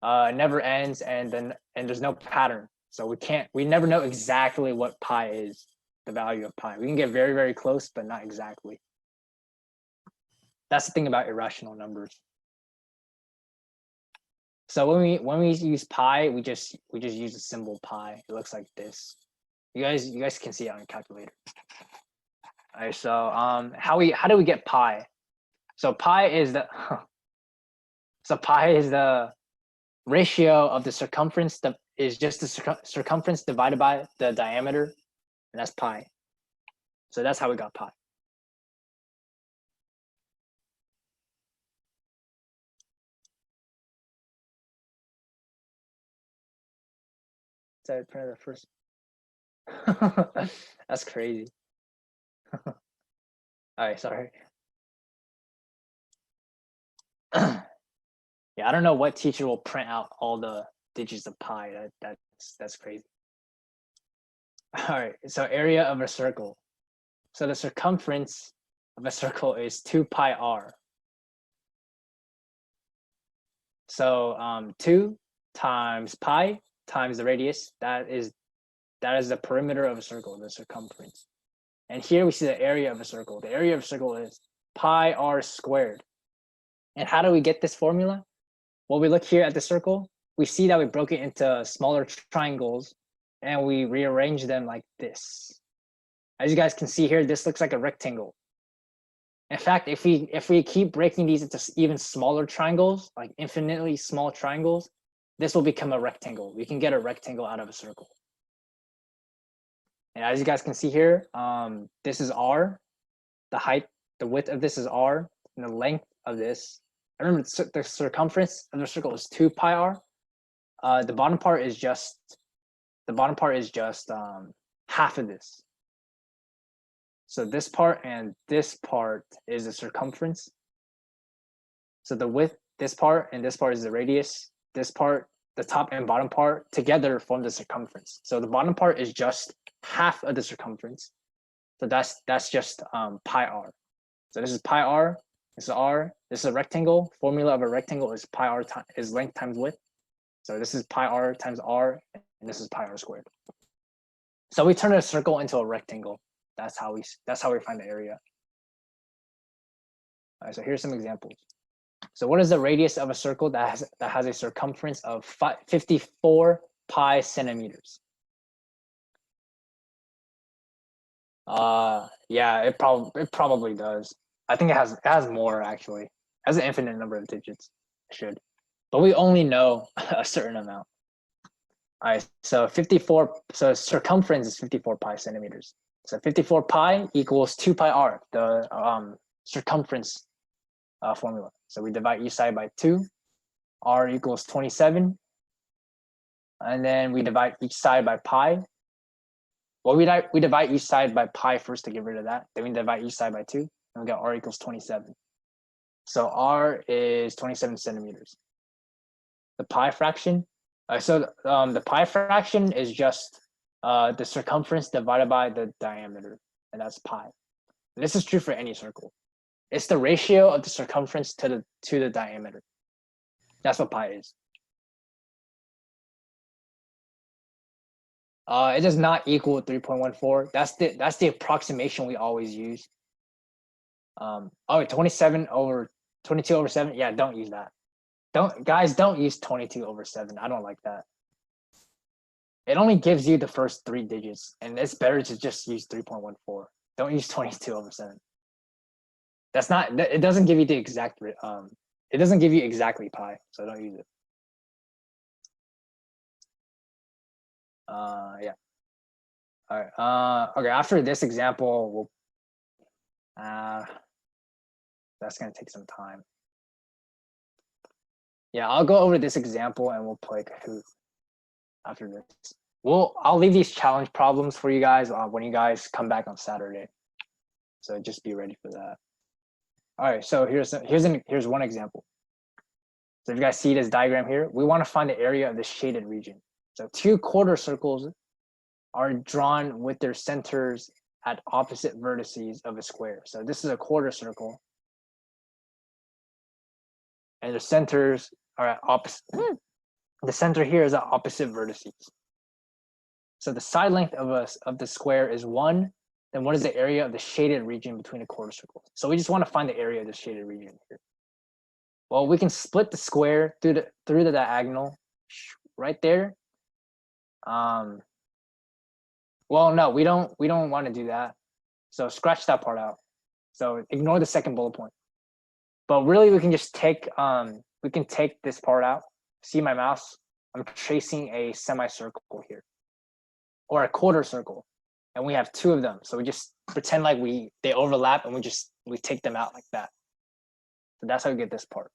It never ends, and there's no pattern. So we never know exactly what pi is, the value of pi. We can get very, very close, but not exactly. That's the thing about irrational numbers. So when we use pi, we just use the symbol pi. It looks like this. You guys can see it on a calculator. All right, so how do we get pi? So pi is the ratio of the circumference that is just the circumference divided by the diameter, and that's pi. So that's how we got pi. So I printed the first. That's crazy. All right, sorry. Yeah, I don't know what teacher will print out all the digits of pi. That's crazy. All right, so area of a circle. So the circumference of a circle is 2 pi r. So 2 times pi times the radius, that is the perimeter of a circle, the circumference. And here we see the area of a circle. The area of a circle is pi r squared. And how do we get this formula? Well, we look here at the circle, we see that we broke it into smaller triangles and we rearrange them like this. As you guys can see here, this looks like a rectangle. In fact, if we keep breaking these into even smaller triangles, like infinitely small triangles, this will become a rectangle. We can get a rectangle out of a circle. And as you guys can see here, this is r, the height, the width of this is r, and the length of this. I remember the circumference of the circle is 2 pi r. The bottom part is just the bottom part is just half of this. So this part and this part is the circumference. So the width, this part and this part is the radius. This part, the top and bottom part together form the circumference. So the bottom part is just half of the circumference. So that's just pi r. So this is pi r, this is r, this is a rectangle. Formula of a rectangle is pi r is length times width. So this is pi r times r, and this is pi r squared. So we turn a circle into a rectangle. That's how we find the area. All right, so here's some examples. So what is the radius of a circle that has a circumference of 54 pi centimeters? Yeah, it probably does. I think it has more actually. It has an infinite number of digits. It should, but we only know a certain amount. All right, so 54. So circumference is 54 pi centimeters. So 54 pi equals 2 pi r, the circumference formula. So we divide each side by 2. R equals 27. And then we divide each side by pi. Well, we divide each side by pi first to get rid of that. Then we divide each side by 2. And we got r equals 27. So r is 27 centimeters. The pi fraction. The pi fraction is just the circumference divided by the diameter, and that's pi. And this is true for any circle. It's the ratio of the circumference to the diameter. That's what pi is. It does not equal 3.14. That's the approximation we always use. 27 over 22 over 7. Yeah, don't use that. Don't use 22 over 7. I don't like that. It only gives you the first 3 digits, and it's better to just use 3.14. Don't use 22 over 7. That's not. It doesn't give you the exact. It doesn't give you exactly pi, so don't use it. Yeah. All right. Okay. After this example, that's gonna take some time. Yeah, I'll go over this example and we'll play Kahoot after this. I'll leave these challenge problems for you guys when you guys come back on Saturday. So just be ready for that. All right, so here's one example. So if you guys see this diagram here, we want to find the area of the shaded region. So 2 quarter circles are drawn with their centers at opposite vertices of a square. So this is a quarter circle, and the centers are at opposite. The center here is at opposite vertices. So the side length of the square is 1. Then what is the area of the shaded region between the quarter circles? So we just want to find the area of the shaded region here. Well, we can split the square through the diagonal right there. Well, no, we don't want to do that. So scratch that part out. So ignore the second bullet point. But really, we can just take this part out. See my mouse? I'm tracing a semicircle here, or a quarter circle, and we have 2 of them. So we just pretend like they overlap, and we take them out like that. So that's how we get this part.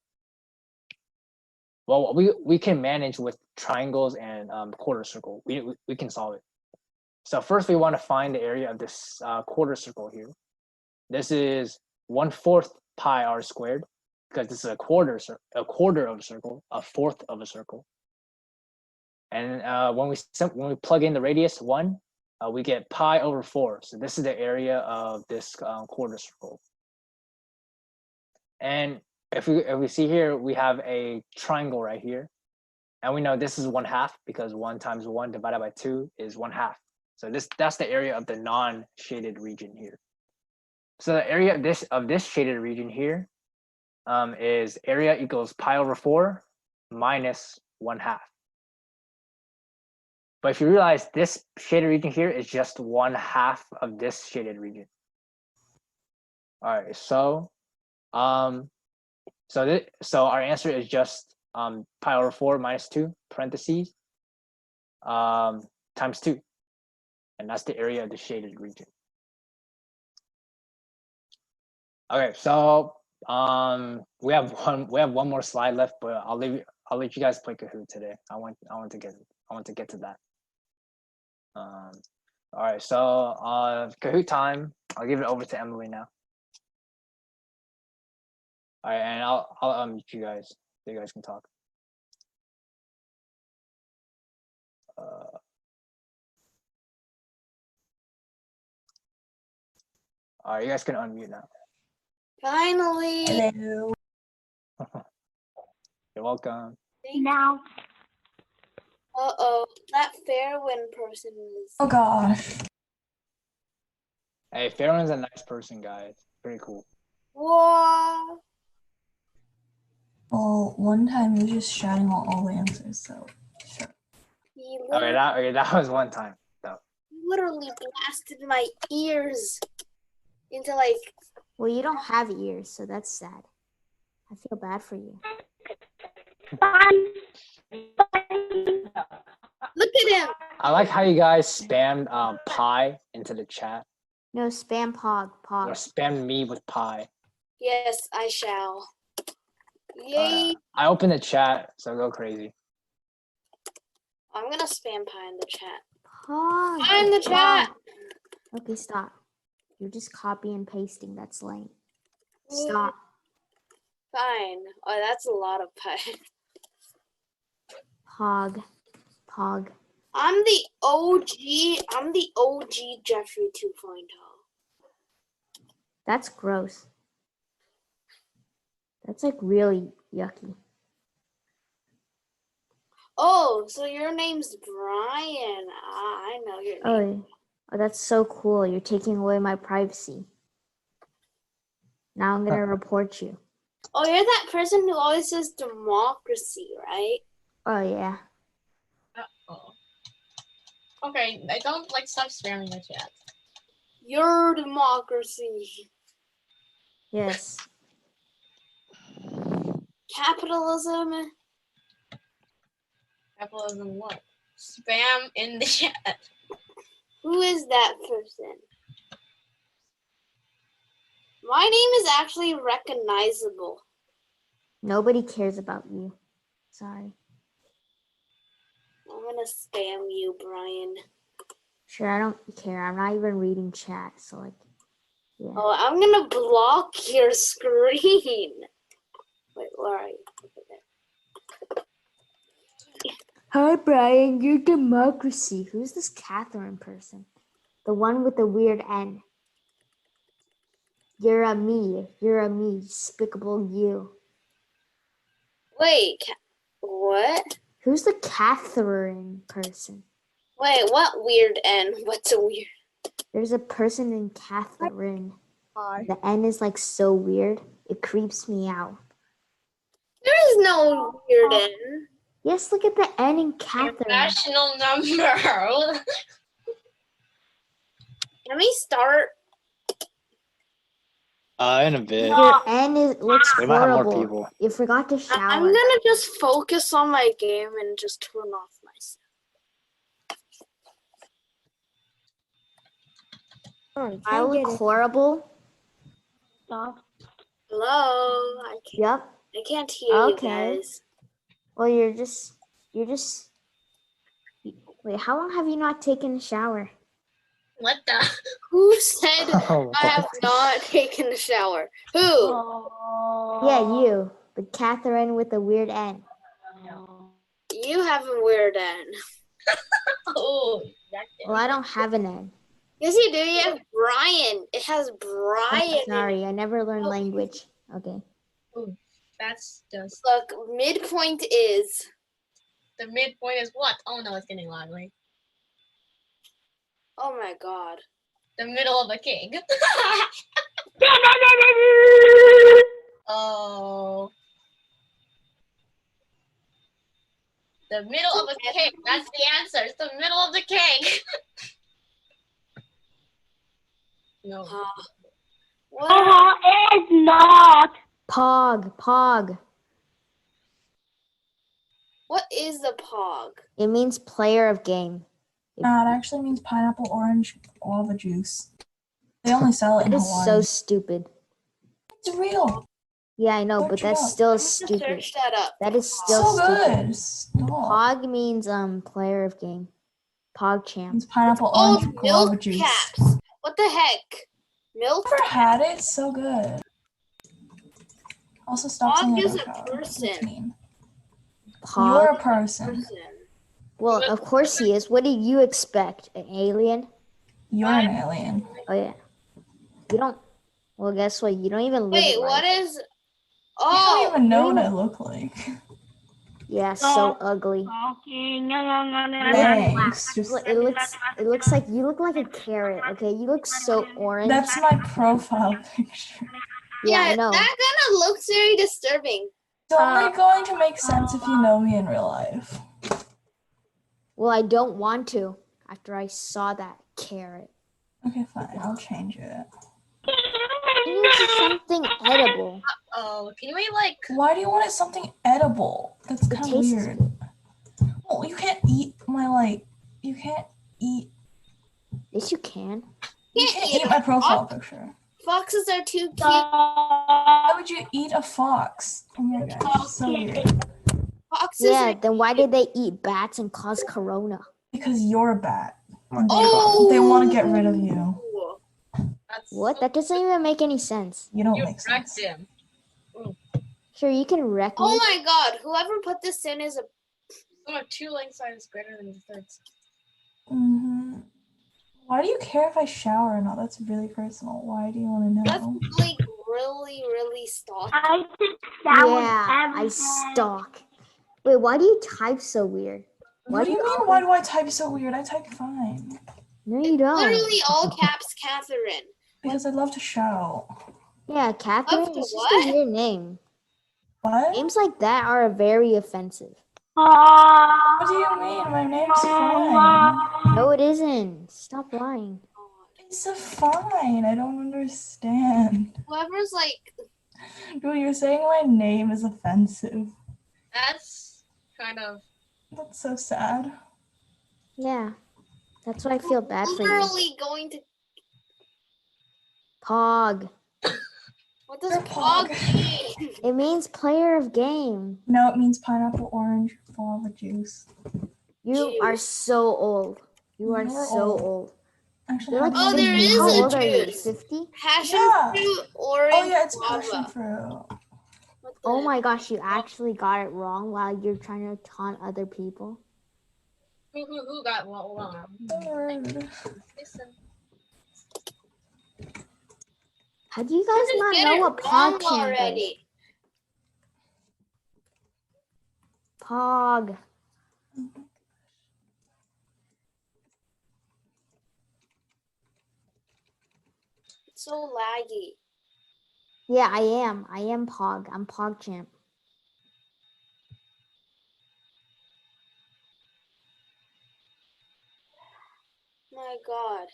Well, we can manage with triangles and quarter circle. We can solve it. So first, we want to find the area of this quarter circle here. This is 1/4 pi r squared, because this is a quarter of a circle, a fourth of a circle. And when we plug in the radius 1, we get pi over 4. So this is the area of this quarter circle. And if we see here, we have a triangle right here, and we know this is 1/2 because 1 times 1 divided by 2 is 1/2. So that's the area of the non-shaded region here. So the area of this shaded region here is area equals pi over 4 minus 1/2. But if you realize this shaded region here is just 1/2 of this shaded region. All right, so so our answer is just pi over 4 minus 2 parentheses times 2, and that's the area of the shaded region. Okay, so we have one more slide left, but I'll let you guys play Kahoot today. I want to get to that. All right, so Kahoot time. I'll give it over to Emily now. All right, and I'll unmute you guys so you guys can talk. All right, you guys can unmute now. Finally. Hello. You're welcome. Now. Uh-oh, that Fairwind person is. Oh gosh. Hey, Farron's a nice person, guys. Pretty cool. Whoa. Well, one time he was just shouting out all the answers, so sure. He Okay, literally, that was one time. So. literally blasted my ears into like. Well, you don't have ears, so that's sad. I feel bad for you. Look at him. I like how you guys spammed pie into the chat. No, spam pog. Or spammed me with pie. Yes, I shall. Yay. I opened the chat, so go crazy. I'm gonna spam pie in the chat. Pog. Pie in the chat. Okay, stop. You're just copy and pasting. That's lame. Stop. Fine. Oh, that's a lot of pie. Pog. Pog. I'm the OG Jeffrey 2.0. That's gross. That's like really yucky. Oh, so your name's Brian. I know your name. Oh, that's so cool. You're taking away my privacy. Now I'm gonna report you. Oh, you're that person who always says democracy, right? Oh yeah. Uh-oh. Okay, I don't like stop spamming the chat. Your democracy. Yes. Capitalism. Capitalism what? Spam in the chat. Who is that person? My name is actually recognizable. Nobody cares about you. Sorry. I'm gonna spam you, Brian. Sure, I don't care. I'm not even reading chat, so like, yeah. Oh, I'm gonna block your screen. Wait, where are you? Over there. Hi, Brian. You're democracy. Who's this Catherine person? The one with the weird N. You're a me. You're a me. Despicable you. Wait, what? Who's the Catherine person? Wait, what weird N? What's a weird? There's a person named Catherine. Hi. The N is like so weird. It creeps me out. There is no weird N. Yes, look at the N in Catherine. Irrational number. Can we start? In a bit. Your N looks We might have more horrible. people. You forgot to shower. I'm gonna just focus on my game and just turn off my sound. I look horrible. Stop. Hello, Yep. I can't hear Okay. you guys. Well, you're just. Wait, how long have you not taken a shower? What the? Who said Oh, I have not taken a shower? Who? Yeah, you. The Catherine with the weird N. You have a weird N. Oh, that's it. Well, I don't have an N. Yes, you do. You have Brian. It has Brian. in it. Sorry, I never learned language. Okay. Ooh, that's just Look, midpoint is. the midpoint is what? Oh no, it's getting lively. Oh my god. The middle of a cake. Oh. The middle of a cake. That's the answer. It's the middle of the cake. No. What? It's not. Pog. What is the pog? It means player of game. It actually means pineapple, orange, guava juice. They only sell it in That is Hawaii. so stupid. It's real. Yeah, I know, but Search it that's up. still I'm gonna stupid. search that up. That is still So stupid. good. Stop. Pog means player of game. PogChamp. Means pineapple, Oh, orange, guava milk juice. caps. What the heck? Milk Never had it. It's so good. Also, stop saying I Pog is don't a have. person. That's mean. Pog. You're a person. person. Well, of course he is. What do you expect? An alien? You're an alien. Oh yeah. You don't. Well, guess what? You don't even live. Wait, what life. is? You Oh, don't even know what I look like. Yeah, so ugly. Thanks. Just Well, it looks like you look like a carrot. Okay, you look so orange. that's my profile picture. Yeah, I know. That kind of looks very disturbing. It's only going to make sense if you know me in real life. Well, I don't want to. After I saw that carrot. Okay, fine. I'll change it. It's something edible. Oh, can we like? Why do you want it something edible? That's It kind of tastes weird. good. Well, you can't eat my like. You can't eat. Yes, you can. You can't eat my profile picture. Foxes are too cute. Why would you eat a fox? Oh my gosh, it's so weird. Foxes Yeah, are then why did they eat bats and cause corona? Because you're a bat. my Oh, They want to get rid of you. That's What? That doesn't even make any sense. You don't You make wrecked sense. him. Sure, you can wreck me. Oh my god, whoever put this in is a So a 2 length side is greater than the third. Why do you care if I shower or not? That's really personal. Why do you want to that's know? like really stalky. I think that was Yeah, I everything. stalk. Wait, why do you type so weird? What do you mean? Why do I type so weird? I type fine. No, you don't. Literally all caps Catherine. Because I love to shout. Yeah, Catherine, Up to it's just what? a weird name. What? Names like that are very offensive. What do you mean? My name's fine. No, it isn't. Stop lying. It's a fine. I don't understand. Whoever's like Dude, you're saying my name is offensive. That's kind of. That's so sad. Yeah, that's why I feel bad for you. literally going to Pog. what does You're Pog Pog. mean? It means player of game. No, it means pineapple, orange, guava juice. You are so old. You are You're so old. old. Actually, You're like Oh, there 50. is How a old are you? juice. 50? Passion Yeah. fruit, orange, Oh yeah, it's guava. passion fruit. What the Oh my gosh, you actually got it wrong while you're trying to taunt other people. Who got what wrong? Rude. Listen. How do you You guys just not get know it what wrong PogChamp is? already. Pog. It's so laggy. Yeah, I am. I am Pog. I'm PogChamp. My god.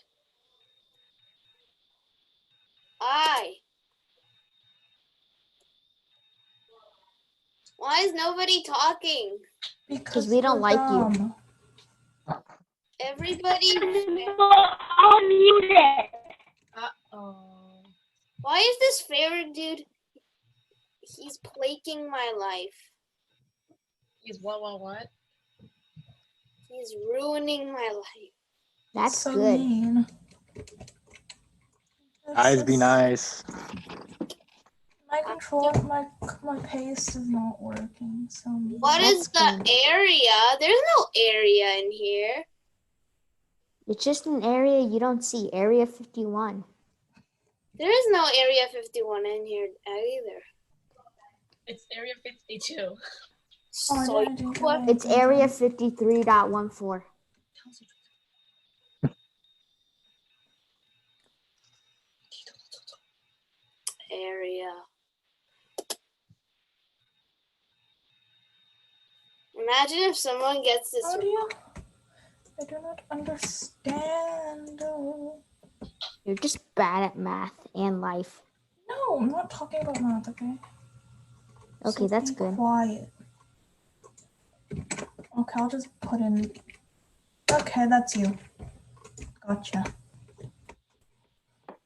Why is nobody talking? Because we don't we're like you. dumb. Everybody. Unmuted. Oh. Why is this favorite dude? He's plaguing my life. He's what? He's ruining my life. That's so good. mean. Guys, be nice. My control, my paste is not working. So mean. What is That's the good. area? There's no area in here. It's just an area you don't see. Area 51. There is no area 51 in here either. It's Area 52. Oh, So yeah, I didn't what? get It's area 53.14. Area. Imagine if someone gets this. How do you? I do not understand. You're just bad at math and life. No, I'm not talking about math, okay? Okay, So that's be good. Quiet. Okay, I'll just put in. Okay, that's you. Gotcha.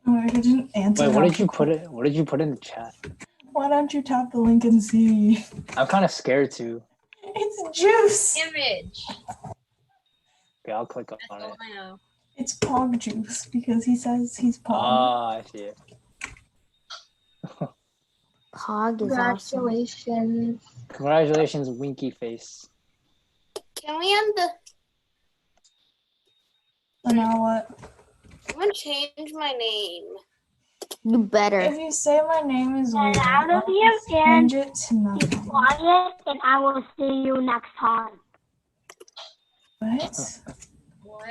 Oh, I didn't answer. Wait, what that did you quick. put it? What did you put in the chat? Why don't you tap the link and see? I'm kind of scared to. It's juice. Image. Okay, I'll click That's on all it. I know. It's Pog Juice because he says he's Pog. Oh, I see it. Pog is awesome. Congratulations. Congratulations, Winky Face. Can we end the? So now what? I'm gonna change my name. You better. If you say my name is weird, out of I'll here and change it to be nothing. quiet, and I will see you next time. What? What?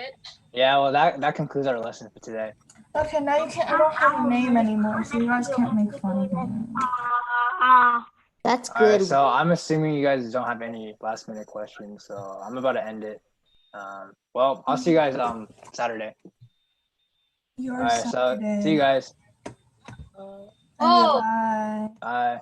Yeah, well, that concludes our lesson for today. Okay, now you can't. I don't have a name anymore, so you guys can't make fun of me. That's All right, good. so I'm assuming you guys don't have any last minute questions, so I'm about to end it. Well, I'll see you guys Saturday. Your All right, so Saturday. see you guys. Uh, Oh. Bye. Bye.